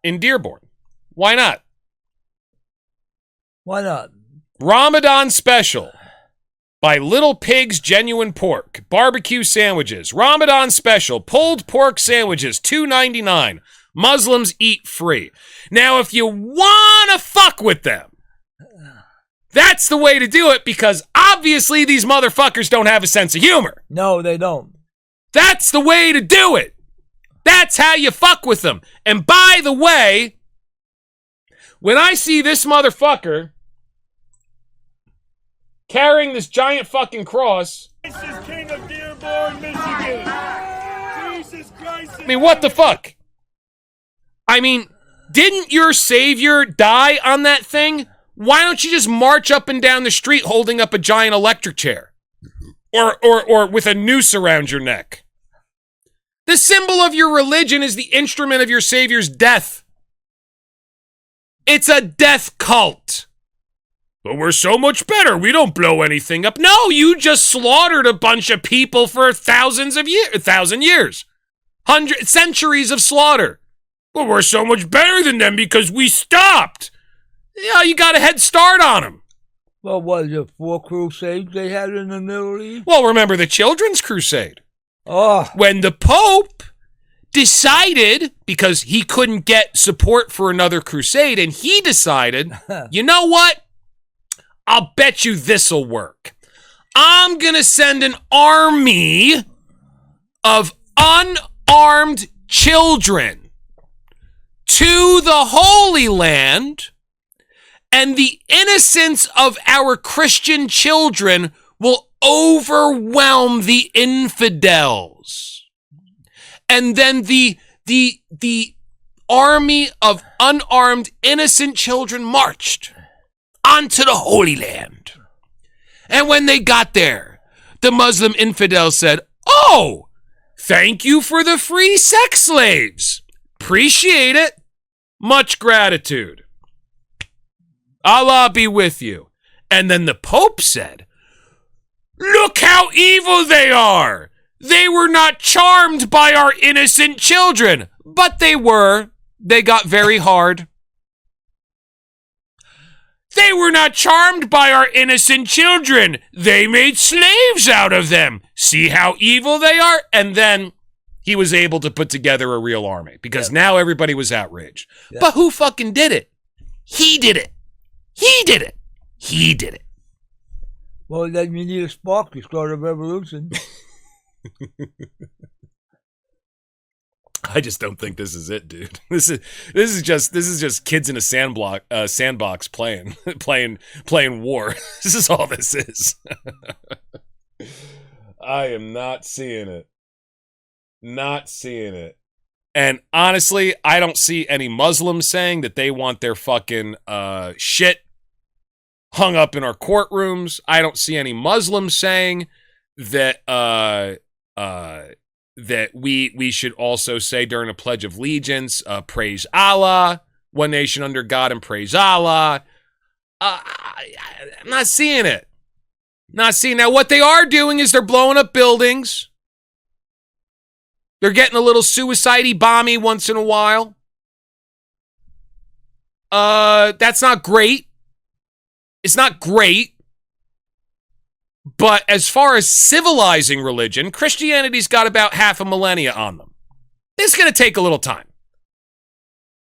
in Dearborn. Why not? Why not? Ramadan special by Little Pig's Genuine Pork. Barbecue sandwiches. Ramadan special. Pulled pork sandwiches. $2.99. Muslims eat free. Now, if you want to fuck with them, that's the way to do it because obviously these motherfuckers don't have a sense of humor. No, they don't. That's the way to do it. That's how you fuck with them. And by the way, when I see this motherfucker carrying this giant fucking cross, This is King of Dearborn, Michigan. Jesus Christ. I mean, what the fuck? I mean, didn't your savior die on that thing? Why don't you just march up and down the street holding up a giant electric chair? Or with a noose around your neck? The symbol of your religion is the instrument of your savior's death. It's a death cult. But we're so much better. We don't blow anything up. No, you just slaughtered a bunch of people for thousands of years, 1,000 years. Centuries of slaughter. Well, we're so much better than them because we stopped. Yeah, you got a head start on them. Well, what is it, 4 crusades they had in the Middle East? Well, remember the Children's Crusade. Oh. When the Pope decided, because he couldn't get support for another crusade, and he decided, you know what? I'll bet you this'll work. I'm going to send an army of unarmed children to the Holy Land, and the innocence of our Christian children will overwhelm the infidels. And then the army of unarmed innocent children marched onto the Holy Land. And when they got there, the Muslim infidels said, "Oh, thank you for the free sex slaves. Appreciate it. Much gratitude. Allah be with you." And then the Pope said, "Look how evil they are. They were not charmed by our innocent children." But they were. They got very hard. "They were not charmed by our innocent children. They made slaves out of them. See how evil they are?" And then he was able to put together a real army because now everybody was outraged. But who fucking did it? He did it. He did it. He did it. Well, then you need a spark to start a revolution. I just don't think this is it, dude. This is just kids in a sandbox playing war. This is all this is. I am not seeing it. Not seeing it. And honestly, I don't see any Muslims saying that they want their fucking shit hung up in our courtrooms. I don't see any Muslims saying that that we should also say during a Pledge of Allegiance, praise Allah, one nation under God, and praise Allah. I'm not seeing it. Not seeing. Now, what they are doing is they're blowing up buildings. They're getting a little suicide-y, bomby once in a while. That's not great. It's not great. But as far as civilizing religion, Christianity's got about half a millennia on them. This is going to take a little time.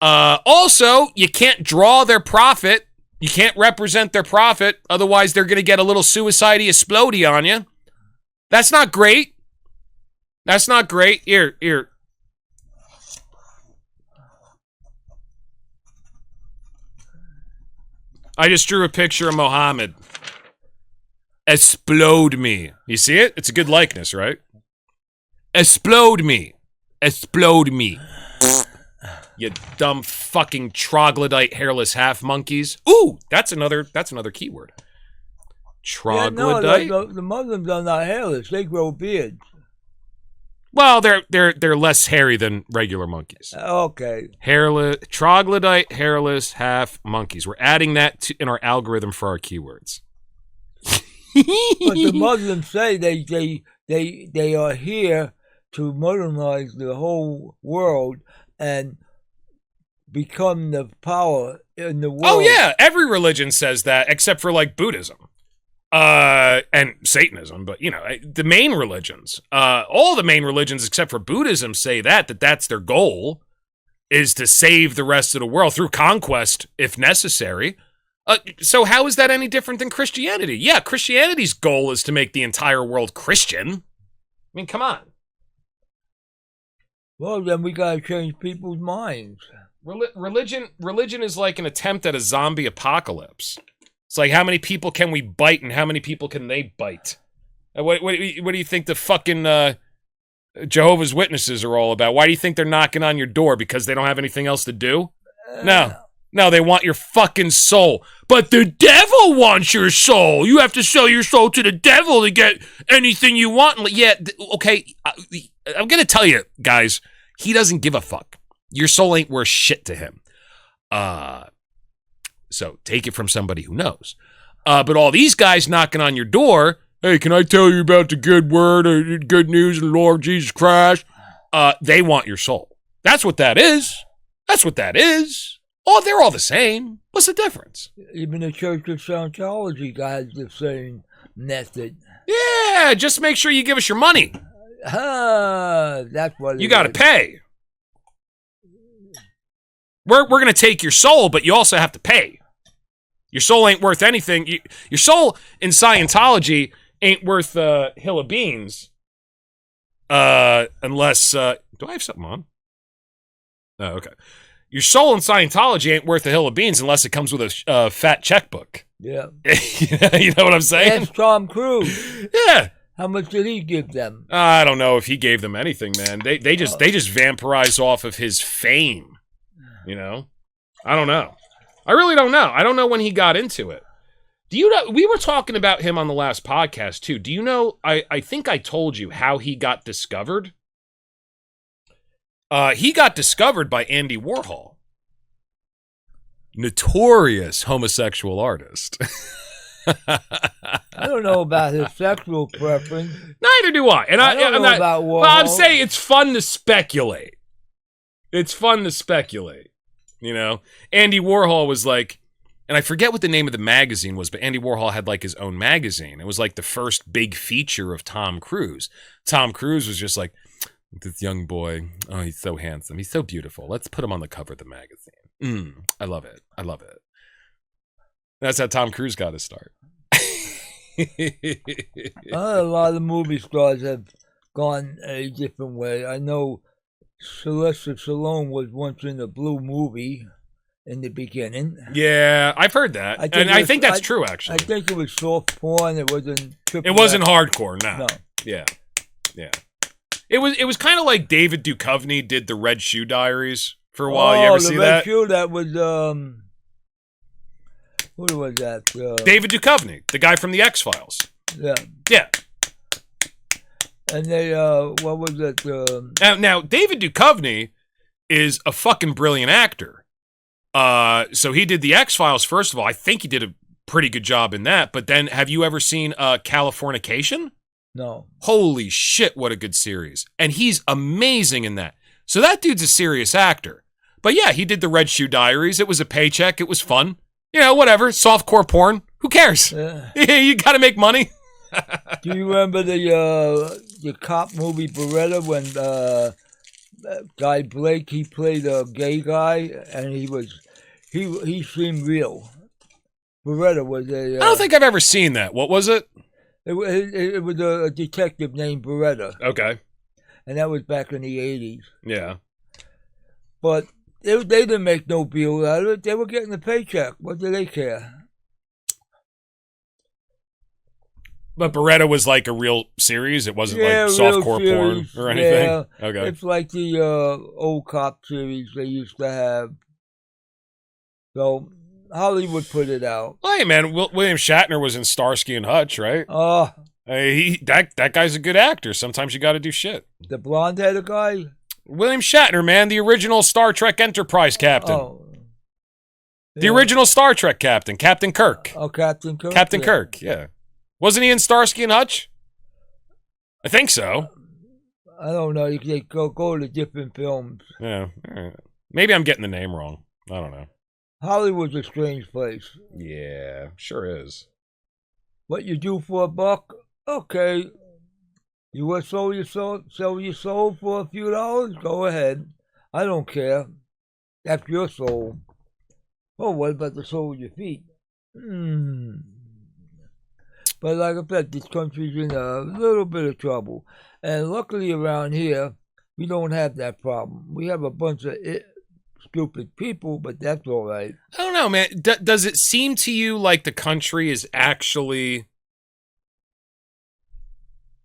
Also, you can't draw their prophet. You can't represent their prophet. Otherwise, they're going to get a little suicide-y, explodey on you. That's not great. That's not great. Here. I just drew a picture of Muhammad. Explode me. You see it? It's a good likeness, right? Explode me. Explode me. You dumb fucking troglodyte hairless half monkeys. Ooh, that's another keyword. Troglodyte. Yeah, no, the Muslims are not hairless. They grow beards. Well, they're less hairy than regular monkeys. Okay. Hairless, troglodyte, hairless, half monkeys. We're adding that in our algorithm for our keywords. But the Muslims say they are here to modernize the whole world and become the power in the world. Oh yeah, every religion says that except for like Buddhism. And Satanism, but you know, the main religions, all the main religions except for Buddhism say that's their goal, is to save the rest of the world through conquest if necessary. So how is that any different than Christianity? Yeah, Christianity's goal is to make the entire world Christian. I mean, come on. Well, then we gotta change people's minds. Religion is like an attempt at a zombie apocalypse. It's like, how many people can we bite and how many people can they bite? What do you think the fucking Jehovah's Witnesses are all about? Why do you think they're knocking on your door? Because they don't have anything else to do? No, they want your fucking soul. But the devil wants your soul. You have to sell your soul to the devil to get anything you want. Yeah, okay, I'm going to tell you, guys, he doesn't give a fuck. Your soul ain't worth shit to him. So take it from somebody who knows. But all these guys knocking on your door, hey, can I tell you about the good word or good news of the Lord Jesus Christ? They want your soul. That's what that is. That's what that is. Oh, they're all the same. What's the difference? Even the Church of Scientology has the same method. Yeah, just make sure you give us your money. That's what you got to pay. We're going to take your soul, but you also have to pay. Your soul ain't worth anything. Your soul in Scientology ain't worth a hill of beans. Unless... do I have something on? Oh, okay. Your soul in Scientology ain't worth a hill of beans unless it comes with a fat checkbook. Yeah. You know what I'm saying? That's Tom Cruise. Yeah. How much did he give them? I don't know if he gave them anything, man. They just vampirize off of his fame. You know? I don't know. I really don't know. I don't know when he got into it. Do you know, we were talking about him on the last podcast, too. Do you know, I think I told you how he got discovered? He got discovered by Andy Warhol. Notorious homosexual artist. I don't know about his sexual preference. Neither do I. And I don't know about Warhol. Well, I'm saying it's fun to speculate. It's fun to speculate. You know? Andy Warhol was like, and I forget what the name of the magazine was, but Andy Warhol had like his own magazine. It was like the first big feature of Tom Cruise. Tom Cruise was just like, this young boy, oh, he's so handsome. He's so beautiful. Let's put him on the cover of the magazine. I love it. I love it. That's how Tom Cruise got his start. A lot of movie stars have gone a different way. I know Sylvester Stallone was once in a blue movie in the beginning. Yeah, I've heard that. I think that's true, actually. I think it was soft porn. It wasn't hardcore, no. No. Yeah. Yeah. It was kind of like David Duchovny did the Red Shoe Diaries for a while. You ever see that? The Red Shoe, that was, who was that? David Duchovny, the guy from the X-Files. Yeah. Yeah. And they, what was it? Now, David Duchovny is a fucking brilliant actor. So he did the X-Files, first of all. I think he did a pretty good job in that. But then, have you ever seen Californication? No. Holy shit, what a good series. And he's amazing in that. So that dude's a serious actor. But yeah, he did the Red Shoe Diaries. It was a paycheck. It was fun. You know, whatever. Softcore porn. Who cares? You got to make money. Do you remember the cop movie Beretta when Guy Blake, he played a gay guy and he seemed real. Beretta was a... I don't think I've ever seen that. What was it? It was a detective named Beretta. Okay. And that was back in the 80s. Yeah. But they didn't make no deal out of it. They were getting a paycheck. What do they care? But Beretta was like a real series? It wasn't like softcore porn or anything? Yeah. Okay. It's like the old cop series they used to have. So... Hollywood put it out. Hey, man, William Shatner was in Starsky and Hutch, right? That guy's a good actor. Sometimes you got to do shit. The blonde-headed guy? William Shatner, man, the original Star Trek Enterprise captain. Oh. Yeah. The original Star Trek captain, Captain Kirk. Oh, Captain Kirk? Captain Kirk, yeah. Wasn't he in Starsky and Hutch? I think so. I don't know. You can go to different films. Yeah. All right. Maybe I'm getting the name wrong. I don't know. Hollywood's a strange place. Yeah, sure is. What you do for $1? Okay. You want to sell your soul for a few dollars? Go ahead. I don't care. That's your soul. Oh, what about the soul of your feet? But like I said, this country's in a little bit of trouble. And luckily around here, we don't have that problem. We have a bunch of stupid people, but that's all right. I don't know, man. Does it seem to you like the country is actually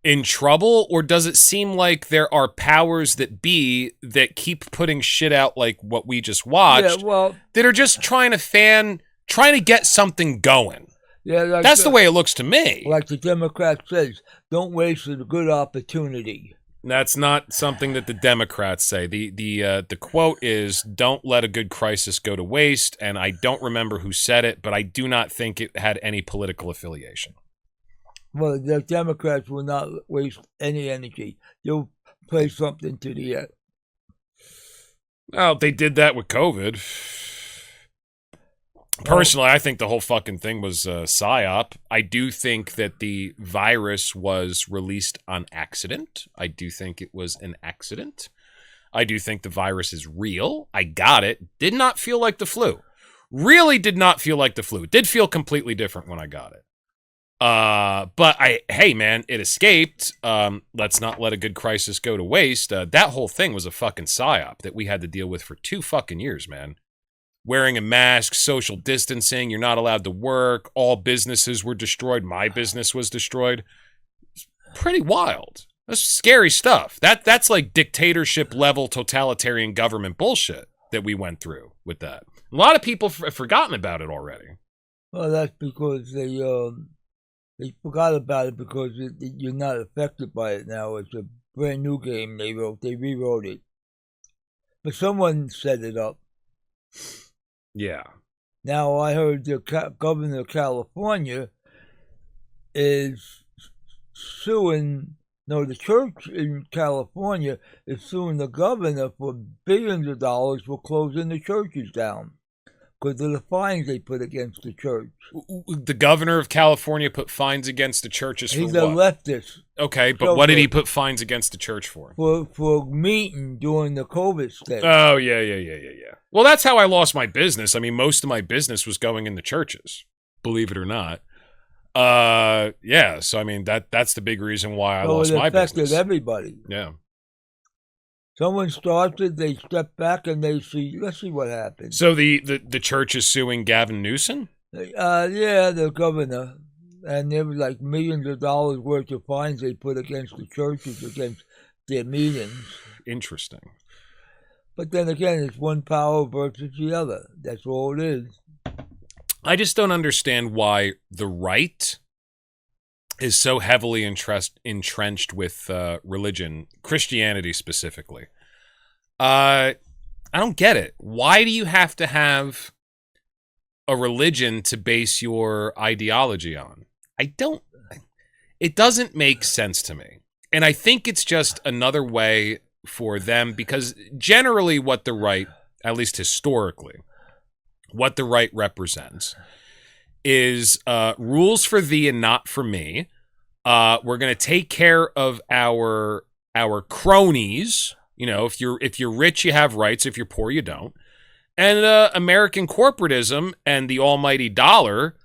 in trouble, or does it seem like there are powers that be that keep putting shit out like what we just watched, that are just trying to get something going? Yeah, that's the way it looks to me. Like the Democrat says, don't waste a good opportunity. That's not something that the Democrats say. The quote is, "Don't let a good crisis go to waste." And I don't remember who said it, but I do not think it had any political affiliation. Well, the Democrats will not waste any energy. You'll play something to the end. Well, they did that with COVID. Personally, I think the whole fucking thing was a psyop. I do think that the virus was released on accident. I do think it was an accident. I do think the virus is real. I got it. Did not feel like the flu. Really did not feel like the flu. It did feel completely different when I got it. But hey man, it escaped. Let's not let a good crisis go to waste. That whole thing was a fucking psyop that we had to deal with for 2 fucking years, man. Wearing a mask, social distancing, you're not allowed to work, all businesses were destroyed, my business was destroyed. It's pretty wild. That's scary stuff. That's like dictatorship level totalitarian government bullshit that we went through with that. A lot of people have forgotten about it already. Well, that's because they forgot about it because you're not affected by it now. It's a brand new game they wrote. They rewrote it. But someone set it up. Yeah. Now, I heard the governor of California is suing, the church in California is suing the governor for billions of dollars for closing the churches down because of the fines they put against the church. The governor of California put fines against the churches for He's what? a leftist. Okay, but what did he put fines against the church for? For meeting during the COVID thing. Oh, yeah. Well, that's how I lost my business. I mean, most of my business was going in the churches, believe it or not. Yeah, so I mean, that's the big reason why I lost my business. It affected everybody. Yeah. Someone started, they step back, and let's see what happens. So the church is suing Gavin Newsom? Yeah, the governor. And there was like millions of dollars worth of fines they put against the churches, against their meetings. Interesting. But then again, it's one power versus the other. That's all it is. I just don't understand why the right is so heavily entrenched with religion, Christianity specifically. I don't get it. Why do you have to have a religion to base your ideology on? It doesn't make sense to me. And I think it's just another way for them, because generally what the right, at least historically, what the right represents is rules for thee and not for me. We're going to take care of our cronies. You know, if you're rich, you have rights. If you're poor, you don't. And American corporatism and the almighty dollar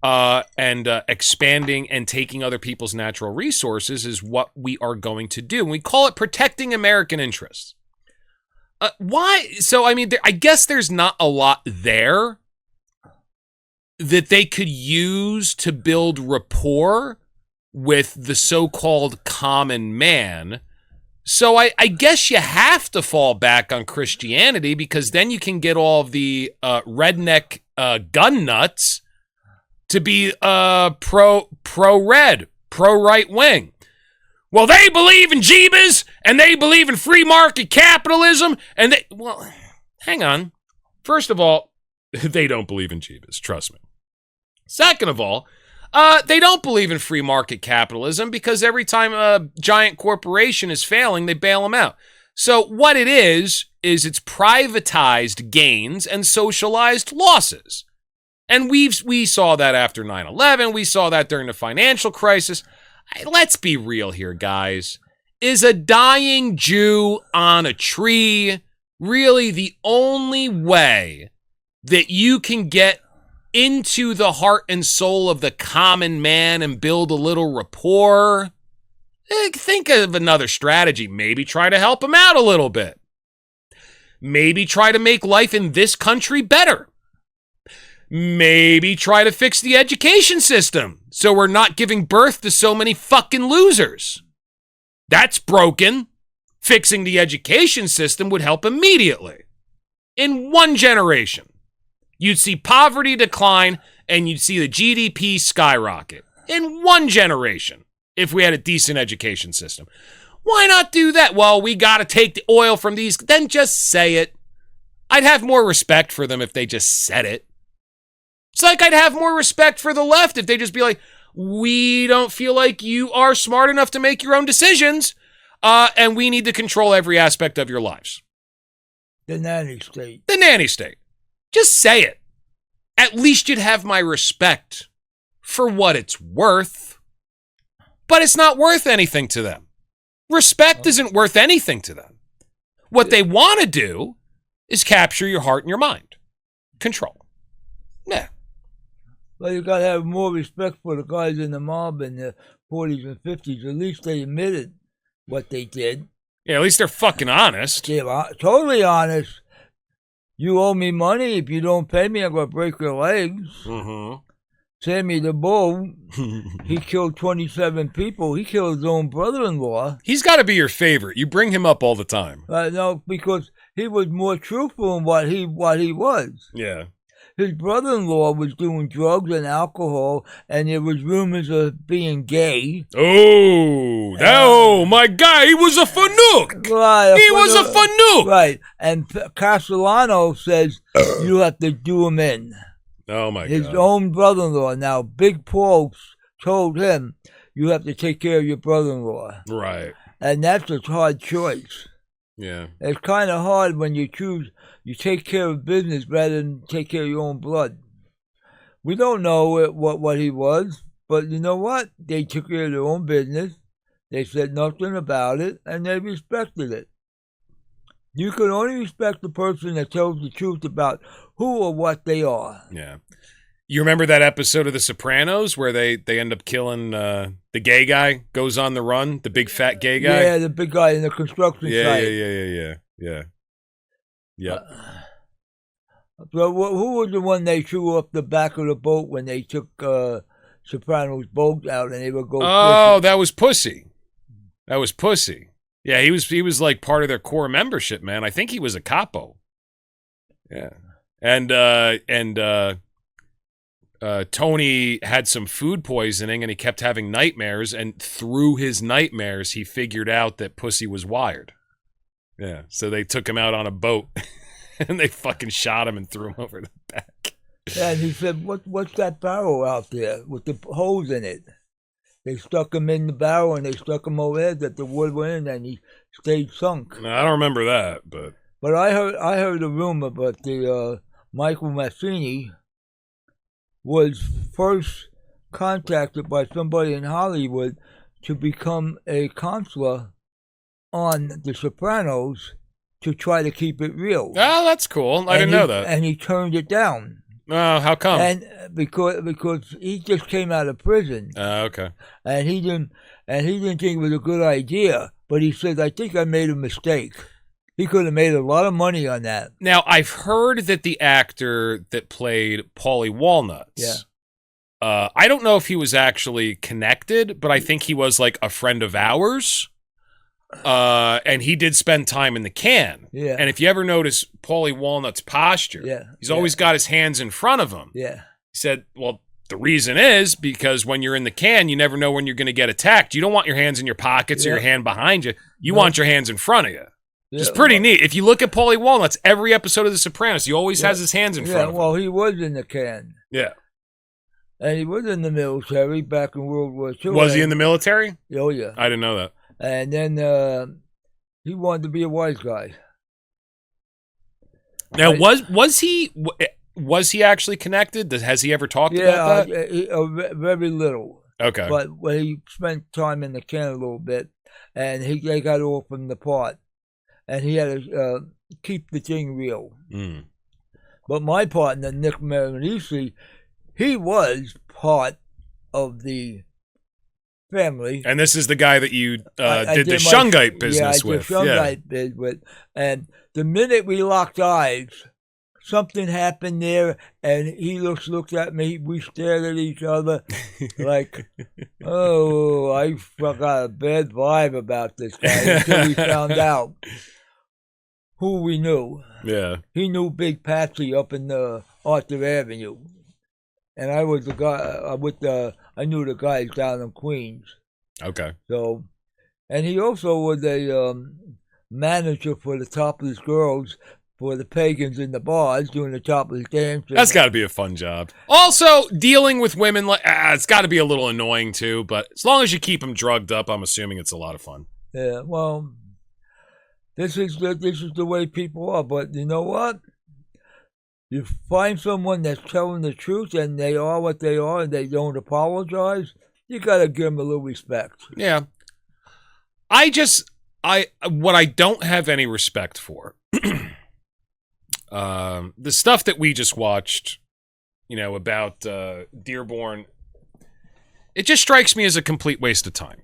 and expanding and taking other people's natural resources is what we are going to do. And we call it protecting American interests. Why? So, I mean, I guess there's not a lot there that they could use to build rapport with the so-called common man. So I guess you have to fall back on Christianity, because then you can get all of the redneck gun nuts to be pro-red, pro-right-wing. Well, they believe in Jeebus, and they believe in free market capitalism, and well, hang on. First of all, they don't believe in Jeebus, trust me. Second of all, they don't believe in free market capitalism, because every time a giant corporation is failing, they bail them out. So what it is it's privatized gains and socialized losses. And we saw that after 9/11. We saw that during the financial crisis. Let's be real here, guys. Is a dying Jew on a tree really the only way that you can get into the heart and soul of the common man and build a little rapport? Think of another strategy. Maybe try to help him out a little bit. Maybe try to make life in this country better. Maybe try to fix the education system so we're not giving birth to so many fucking losers. That's broken. Fixing the education system would help immediately. In one generation, you'd see poverty decline and you'd see the GDP skyrocket. In one generation, if we had a decent education system. Why not do that? Well, we got to take the oil from these. Then just say it. I'd have more respect for them if they just said it. It's like I'd have more respect for the left if they just be like, we don't feel like you are smart enough to make your own decisions, and we need to control every aspect of your lives. The nanny state. The nanny state. Just say it. At least you'd have my respect for what it's worth. But it's not worth anything to them. Respect isn't worth anything to them. What they want to do is capture your heart and your mind. Control. Yeah. Well, you got to have more respect for the guys in the mob in the 40s and 50s. At least they admitted what they did. Yeah, at least they're fucking honest. They're totally honest. You owe me money. If you don't pay me, I'm going to break your legs. Mm-hmm. Sammy the Bull, he killed 27 people. He killed his own brother-in-law. He's got to be your favorite. You bring him up all the time. No, because he was more truthful in what he was. Yeah. His brother-in-law was doing drugs and alcohol, and there was rumors of being gay. Oh, my guy, he was a fanook. Right, he was a fanook. Right, and Castellano says you have to do him in. Oh, my God. His own brother-in-law. Now, Big Paul told him, you have to take care of your brother-in-law. Right. And that's a hard choice. Yeah. It's kind of hard when you choose, you take care of business rather than take care of your own blood. We don't know what he was, but you know what? They took care of their own business. They said nothing about it, and they respected it. You can only respect the person that tells the truth about who or what they are. Yeah. You remember that episode of The Sopranos where they end up killing the gay guy, goes on the run, the big fat gay guy? Yeah, the big guy in the construction site. Yeah. Yep. So who was the one they threw up the back of the boat when they took Sopranos' boat out and they would go fishing? That was Pussy. Yeah, he was like part of their core membership, man. I think he was a capo. Yeah. And Tony had some food poisoning and he kept having nightmares, and through his nightmares he figured out that Pussy was wired. Yeah, so they took him out on a boat and they fucking shot him and threw him over the back. Yeah, and he said, what's that barrel out there with the holes in it? They stuck him in the barrel and they stuck him over there that the wood went in and he stayed sunk. No, I don't remember that, but I heard a rumor, but the Michael Massini was first contacted by somebody in Hollywood to become a counselor on The Sopranos to try to keep it real. Oh, that's cool. I didn't know that. And he turned it down. Oh, how come? And because he just came out of prison. Okay. And he didn't think it was a good idea. But he said, I think I made a mistake. He could have made a lot of money on that. Now, I've heard that the actor that played Paulie Walnuts, I don't know if he was actually connected, but I think he was like a friend of ours. And he did spend time in the can. Yeah. And if you ever notice Paulie Walnut's posture, he's always got his hands in front of him. Yeah. He said, well, the reason is because when you're in the can, you never know when you're going to get attacked. You don't want your hands in your pockets or your hand behind you. You want your hands in front of you. Yeah. It's pretty neat. If you look at Paulie Walnuts, every episode of The Sopranos, he always has his hands in front of him. Well, he was in the can. Yeah. And he was in the military back in World War II. Was he in the military? Oh, yeah. I didn't know that. And then he wanted to be a wise guy. Now, was he actually connected? Has he ever talked about that? Very little. Okay. But when he spent time in the can a little bit, and they got off from the part, and he had to keep the thing real. Mm. But my partner, Nick Marinisi, he was part of the family. And this is the guy that you did the Shungite business with. Yeah, I did Shungite biz with. And the minute we locked eyes, something happened there, and he looked at me. We stared at each other like, oh, I got a bad vibe about this guy until we found out who we knew. Yeah. He knew Big Patsy up in Arthur Avenue. And I was the guy I knew the guys down in Queens. Okay. So And he also was a manager for the topless girls, for the pagans in the bars, doing the topless dance. That's got to be a fun job. Also, dealing with women, it's got to be a little annoying too, but as long as you keep them drugged up, I'm assuming it's a lot of fun. Yeah, well, this is the way people are. But you know what? You find someone that's telling the truth and they are what they are and they don't apologize, you got to give them a little respect. Yeah. What I don't have any respect for, the stuff that we just watched, about Dearborn, it just strikes me as a complete waste of time.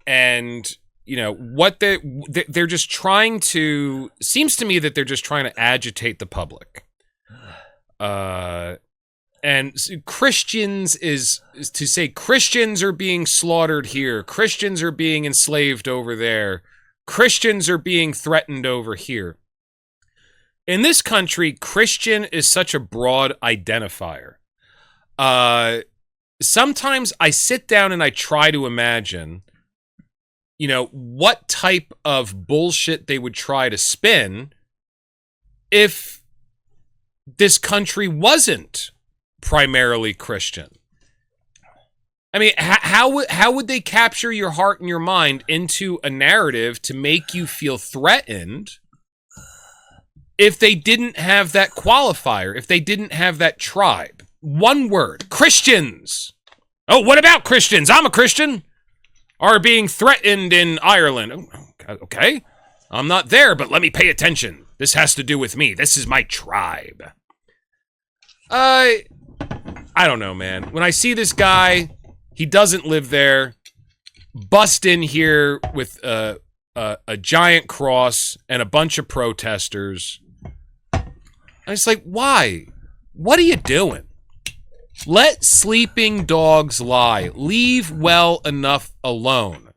And, what they're just trying to, seems to me that they're just trying to agitate the public. And Christians is to say Christians are being slaughtered here. Christians are being enslaved over there. Christians are being threatened over here. In this country, Christian is such a broad identifier. Sometimes I sit down and I try to imagine, what type of bullshit they would try to spin if this country wasn't primarily Christian. I mean, how would they capture your heart and your mind into a narrative to make you feel threatened if they didn't have that qualifier, if they didn't have that tribe? One word, Christians. Oh, what about Christians? I'm a Christian. Are being threatened in Ireland. Okay, I'm not there, but let me pay attention. This has to do with me. This is my tribe. I don't know, man. When I see this guy, he doesn't live there, bust in here with a giant cross and a bunch of protesters. It's like, why? What are you doing? Let sleeping dogs lie. Leave well enough alone.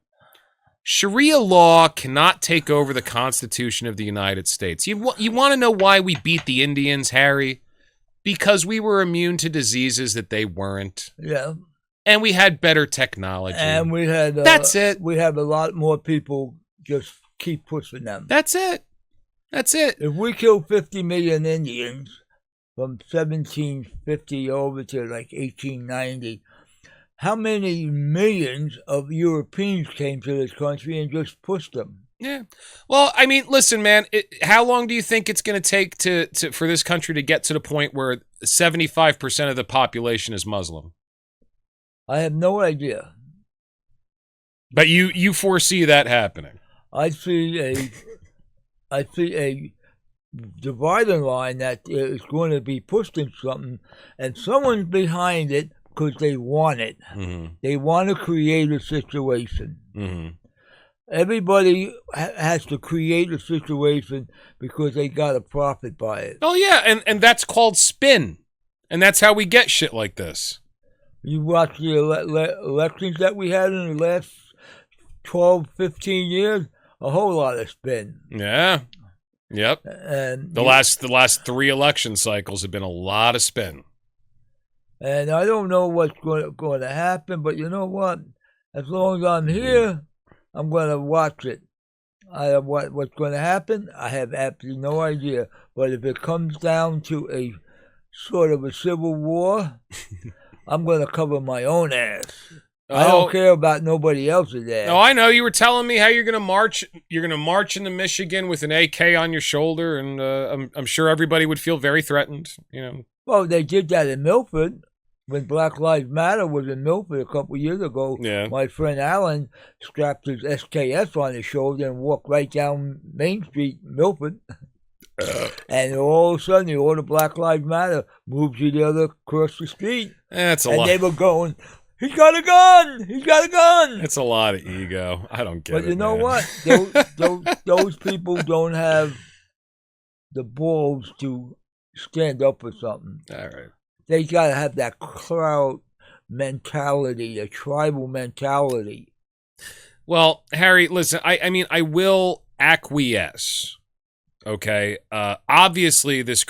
Sharia law cannot take over the Constitution of the United States. You want to know why we beat the Indians, Harry? Because we were immune to diseases that they weren't. Yeah. And we had better technology. And we had... That's it. We have a lot more people just keep pushing them. That's it. That's it. If we killed 50 million Indians from 1750 over to like 1890, how many millions of Europeans came to this country and just pushed them? Yeah. Well, I mean, listen, man, how long do you think it's going to take for this country to get to the point where 75% of the population is Muslim? I have no idea. But you foresee that happening? I see a dividing line that is going to be pushed in something, and someone's behind it because they want it. Mm-hmm. They want to create a situation. Mm-hmm. Everybody has to create a situation because they got to profit by it. Oh, yeah, and that's called spin. And that's how we get shit like this. You watch the elections that we had in the last 12, 15 years, a whole lot of spin. Yeah. Yep. And the last 3 election cycles have been a lot of spin. And I don't know what's going to happen, but you know what? As long as I'm here, I'm going to watch it. What's going to happen, I have absolutely no idea. But if it comes down to a sort of a civil war, I'm going to cover my own ass. I don't care about nobody else's ass. No, I know. You were telling me how you're going to march. You're going to march into Michigan with an AK on your shoulder, and I'm sure everybody would feel very threatened. Well, they did that in Milford. When Black Lives Matter was in Milford a couple of years ago, yeah. My friend Alan strapped his SKS on his shoulder and walked right down Main Street, Milford. And all of a sudden, all the Black Lives Matter moved to the other across the street. That's a lot. And they were going, he's got a gun! He's got a gun! It's a lot of ego. I don't get it. But you know man. what? Those people don't have the balls to stand up for something. All right. They got to have that crowd mentality, a tribal mentality. Well, Harry, listen, I mean, I will acquiesce Okay. Obviously, this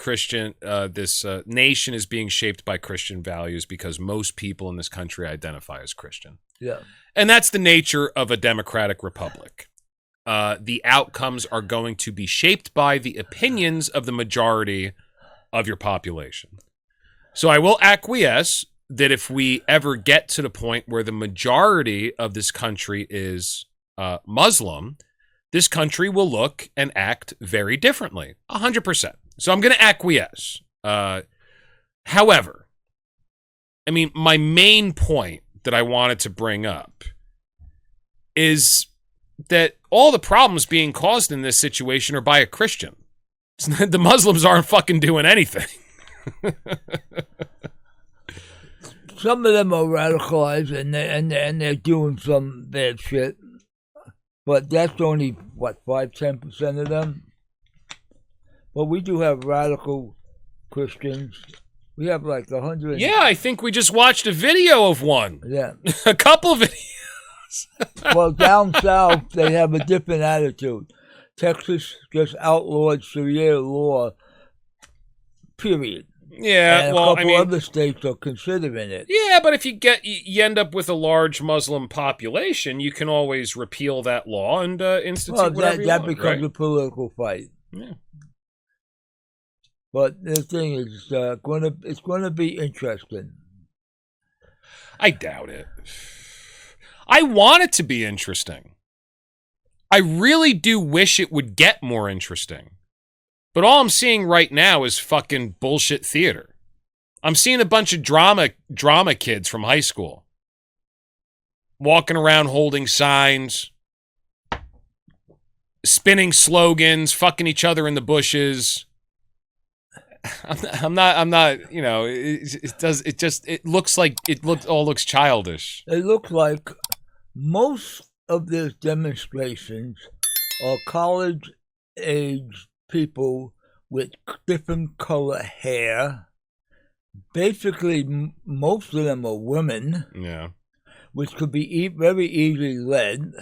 nation is being shaped by Christian values because most people in this country identify as Christian. Yeah. And that's the nature of a democratic republic. The outcomes are going to be shaped by the opinions of the majority of your population. So I will acquiesce that if we ever get to the point where the majority of this country is Muslim, this country will look and act very differently, 100%. So I'm going to acquiesce. However, I mean, my main point that I wanted to bring up is that all the problems being caused in this situation are by a Christian. The Muslims aren't fucking doing anything. Some of them are radicalized and they're doing some bad shit. But that's only, 5-10% of them? But we do have radical Christians. We have like 100. Yeah, I think we just watched a video of one. Yeah. A couple of videos. Well, down south, they have a different attitude. Texas just outlawed Sharia law, period. Yeah, and well, a couple other states are considering it. Yeah, but if you end up with a large Muslim population, you can always repeal that law and institute whatever you want. That becomes a political fight. Yeah. But the thing is, it's gonna be interesting. I doubt it. I want it to be interesting. I really do wish it would get more interesting. But all I'm seeing right now is fucking bullshit theater. I'm seeing a bunch of drama kids from high school walking around holding signs, spinning slogans, fucking each other in the bushes. I'm not, you know, it looks childish. It looks like most of these demonstrations are college-age people with different color hair. Basically, most of them are women. Yeah. Which could be very easily led.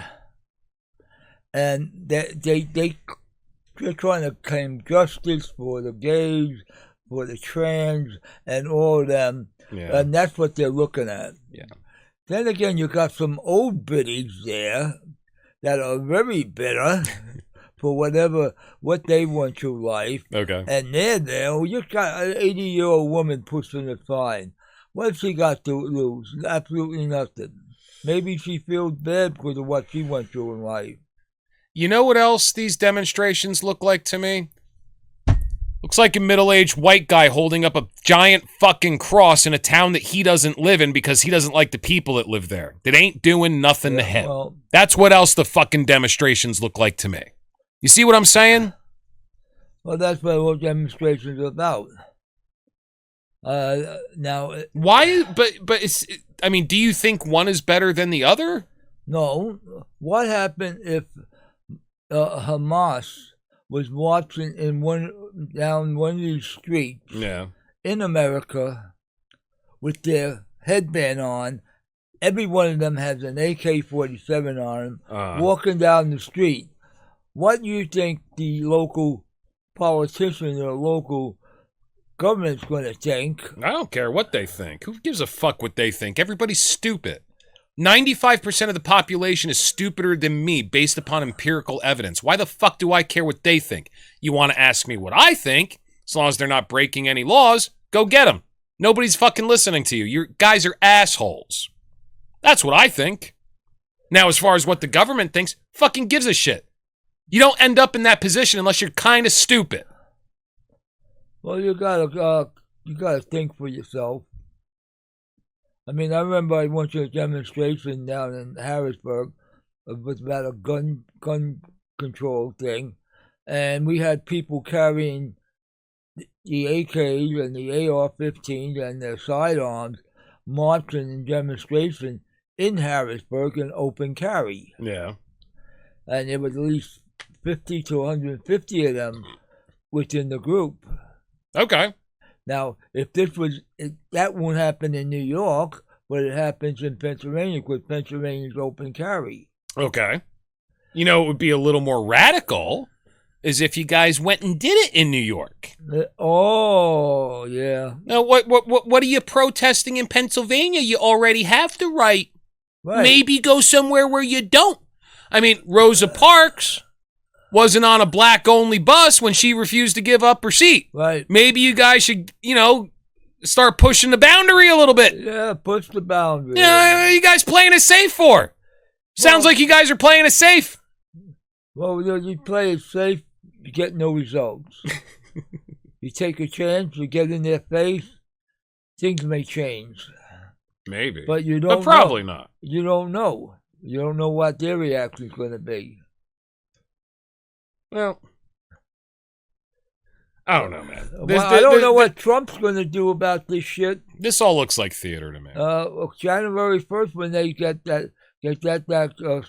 And they're trying to claim justice for the gays, for the trans, and all of them. Yeah. And that's what they're looking at. Yeah. Then again, you got some old biddies there that are very bitter for what they want your life. Okay. And they're there. Well, you got an 80-year-old woman pushing a sign. What's she got to lose? Absolutely nothing. Maybe she feels bad because of what she went through in life. You know what else these demonstrations look like to me? Looks like a middle-aged white guy holding up a giant fucking cross in a town that he doesn't live in because he doesn't like the people that live there. That ain't doing nothing to him. Well, that's what else the fucking demonstrations look like to me. You see what I'm saying? Well, that's what all demonstrations are about. Now, why? But it's. I mean, do you think one is better than the other? No. What happened if Hamas was marching down one of these streets in America with their headband on? Every one of them has an AK-47 on them, walking down the street. What do you think the local politician or local government's going to think? I don't care what they think. Who gives a fuck what they think? Everybody's stupid. 95% of the population is stupider than me based upon empirical evidence. Why the fuck do I care what they think? You want to ask me what I think? As long as they're not breaking any laws, go get them. Nobody's fucking listening to you. You guys are assholes. That's what I think. Now, as far as what the government thinks, fucking gives a shit. You don't end up in that position unless you're kind of stupid. Well, you gotta think for yourself. I mean, I remember I went to a demonstration down in Harrisburg. It was about a gun control thing, and we had people carrying the AKs and the AR-15s and their sidearms marching in demonstration in Harrisburg in open carry. Yeah. And there was at least 50 to 150 of them within the group. Okay. Now, that won't happen in New York, but it happens in Pennsylvania because Pennsylvania's open carry. Okay. You know, it would be a little more radical as if you guys went and did it in New York. Oh, yeah. Now, what are you protesting in Pennsylvania? You already have the right. Right. Maybe go somewhere where you don't. I mean, Rosa Parks wasn't on a black-only bus when she refused to give up her seat. Right. Maybe you guys should, start pushing the boundary a little bit. Yeah, push the boundary. Yeah, you guys playing it safe for? Sounds like you guys are playing it safe. Well, you play it safe, you get no results. You take a chance, you get in their face, things may change. Maybe. But you don't But probably not. You don't know. You don't know what their reaction is going to be. Well, I don't know, man. I don't know what Trump's going to do about this shit. This all looks like theater to me. January 1st, when they get that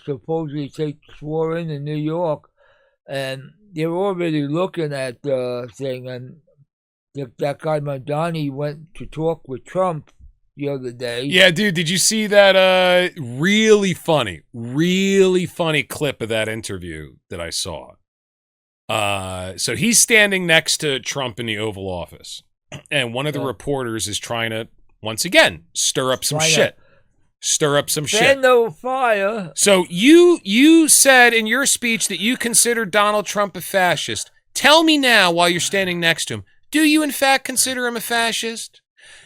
supposedly swore in New York, and they're already looking at the thing, and that guy Madani went to talk with Trump the other day. Yeah, dude, did you see that really funny clip of that interview that I saw? So he's standing next to Trump in the Oval Office, and one of the reporters is trying to, once again, stir up some shit. Fan no fire. So you said in your speech that you consider Donald Trump a fascist. Tell me now, while you're standing next to him, do you in fact consider him a fascist?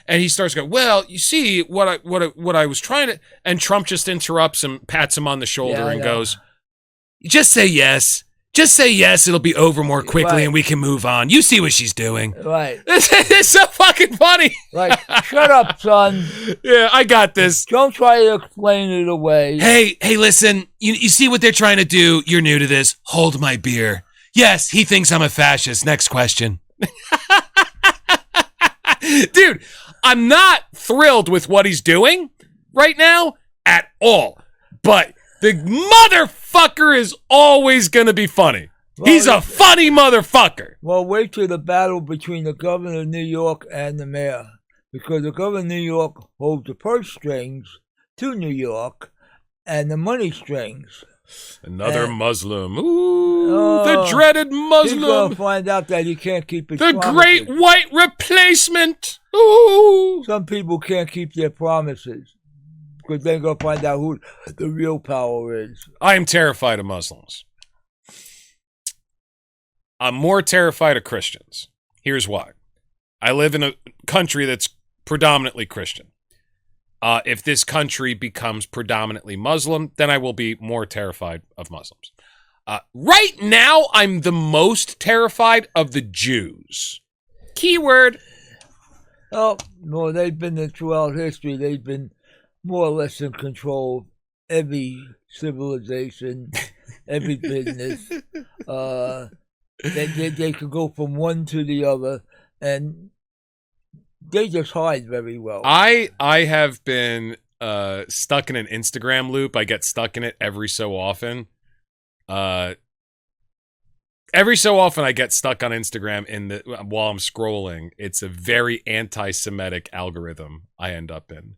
And he starts going, well, you see, what I was trying to... And Trump just interrupts him, pats him on the shoulder, and goes, just say yes. Just say yes, it'll be over more quickly, and we can move on. You see what she's doing. Right. It's so fucking funny. Like, shut up, son. Yeah, I got this. Don't try to explain it away. Hey, listen, you see what they're trying to do? You're new to this. Hold my beer. Yes, he thinks I'm a fascist. Next question. Dude, I'm not thrilled with what he's doing right now at all. But the motherfucker is always going to be funny. Well, he's a funny motherfucker. Well, wait till the battle between the governor of New York and the mayor. Because the governor of New York holds the purse strings to New York and the money strings. Another Muslim. Ooh, the dreaded Muslim. He's going to find out that he can't keep his promises. The great white replacement. Ooh. Some people can't keep their promises because they're going to find out who the real power is. I am terrified of Muslims. I'm more terrified of Christians. Here's why. I live in a country that's predominantly Christian. If this country becomes predominantly Muslim, then I will be more terrified of Muslims. Right now, I'm the most terrified of the Jews. Keyword. Oh, well, they've been throughout history. They've been more or less in control of every civilization, every business. They could go from one to the other, and they just hide very well. I have been stuck in an Instagram loop. I get stuck in it every so often. Every so often I get stuck on Instagram while I'm scrolling. It's a very anti-Semitic algorithm I end up in.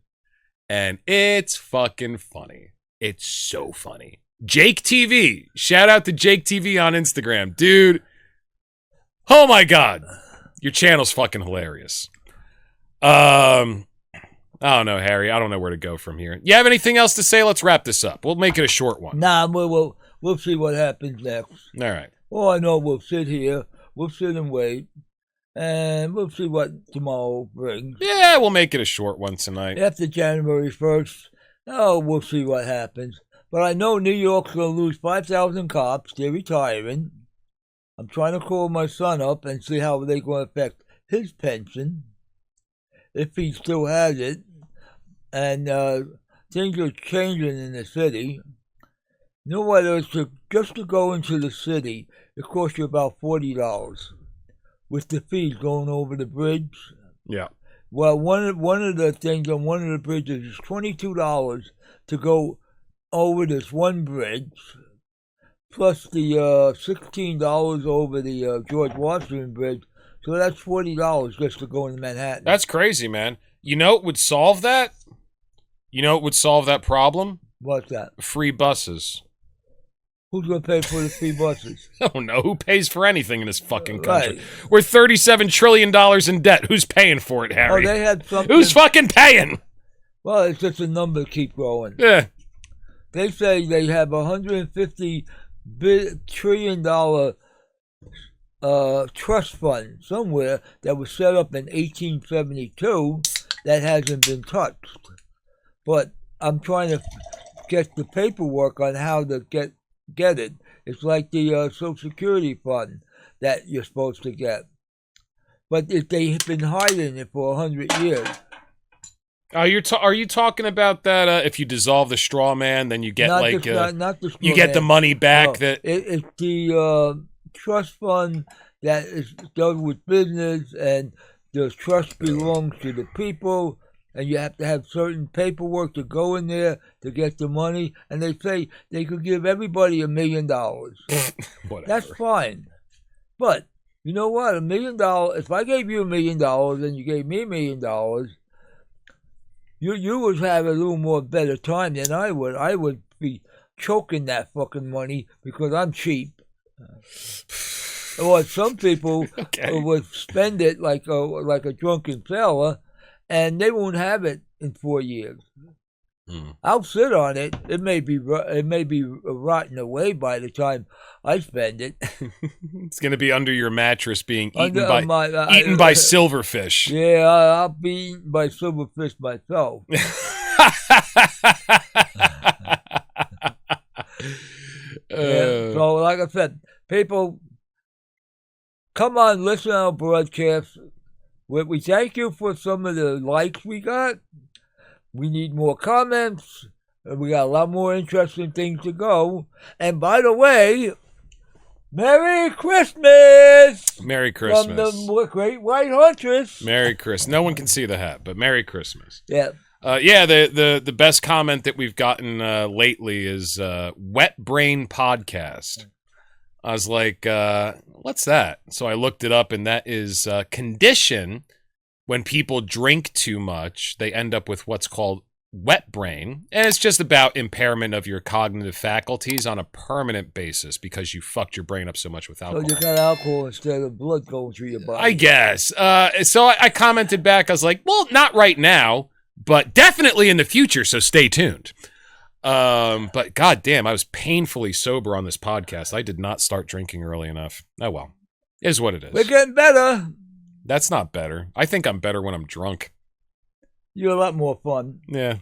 And it's fucking funny. It's so funny. Jake TV. Shout out to Jake TV on Instagram. Dude. Oh my God. Your channel's fucking hilarious. I don't know, Harry. I don't know where to go from here. You have anything else to say? Let's wrap this up. We'll make it a short one. Nah, we'll see what happens next. All right. All I know, we'll sit here, we'll sit and wait, and we'll see what tomorrow brings. Yeah, we'll make it a short one tonight. After January 1st, we'll see what happens. But I know New York's going to lose 5,000 cops. They're retiring. I'm trying to call my son up and see how they're going to affect his pension, if he still has it. And things are changing in the city. You know what? Just to go into the city, it costs you about $40 with the fees going over the bridge. Yeah. Well, one of the things on one of the bridges is $22 to go over this one bridge, plus the $16 over the George Washington Bridge. So that's $40 just to go into Manhattan. That's crazy, man. You know what would solve that? You know what would solve that problem? What's that? Free buses. Who's going to pay for the free buses? I don't know. Who pays for anything in this fucking country? Right. We're $37 trillion in debt. Who's paying for it, Harry? Oh, they had something. Who's fucking paying? Well, it's just a number keep growing. Yeah. They say they have $150 trillion trust fund somewhere that was set up in 1872 that hasn't been touched. But I'm trying to get the paperwork on how to get it. It's like the Social Security fund that you're supposed to get. But if they've been hiding it for 100 years. Are you talking about that? If you dissolve the straw man, then you get Not like the straw you get man. the money back. No, That it's the trust fund that is done with business, and the trust belongs to the people, and you have to have certain paperwork to go in there to get the money. And they say they could give everybody $1 million. whatever. That's fine, but you know what? $1 million. If I gave you $1 million and you gave me $1 million. You would have a little more better time than I would. I would be choking that fucking money because I'm cheap. Or some people would spend it like a drunken sailor, and they won't have it in 4 years. I'll sit on it. It may be rotting away by the time I spend it. It's gonna be under your mattress, being eaten Under by silverfish. Yeah, I'll be eaten by silverfish myself. Yeah, so, like I said, people, come on, listen to our broadcast. We thank you for some of the likes we got. We need more comments. We got a lot more interesting things to go. And by the way, Merry Christmas! Merry Christmas. From the Great White Huntress. Merry Christmas. No one can see the hat, but Merry Christmas. Yeah. The best comment that we've gotten lately is Wet Brain Podcast. I was like, what's that? So I looked it up, and that is a condition when people drink too much. They end up with what's called wet brain, and it's just about impairment of your cognitive faculties on a permanent basis because you fucked your brain up so much with alcohol. So you got alcohol instead of blood going through your body. I guess. So I commented back. I was like, well, not right now, but definitely in the future, so stay tuned. But goddamn, I was painfully sober on this podcast. I did not start drinking early enough. Oh well, it is what it is. We're getting better. That's not better. I think I'm better when I'm drunk. You're a lot more fun. Yeah.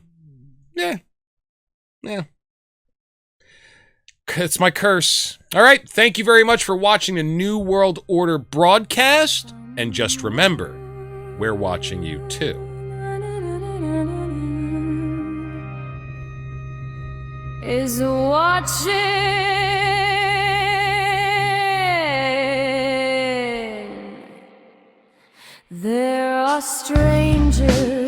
It's my curse. All right. Thank you very much for watching the New World Order broadcast. And just remember, we're watching you too. Is watching. There are strangers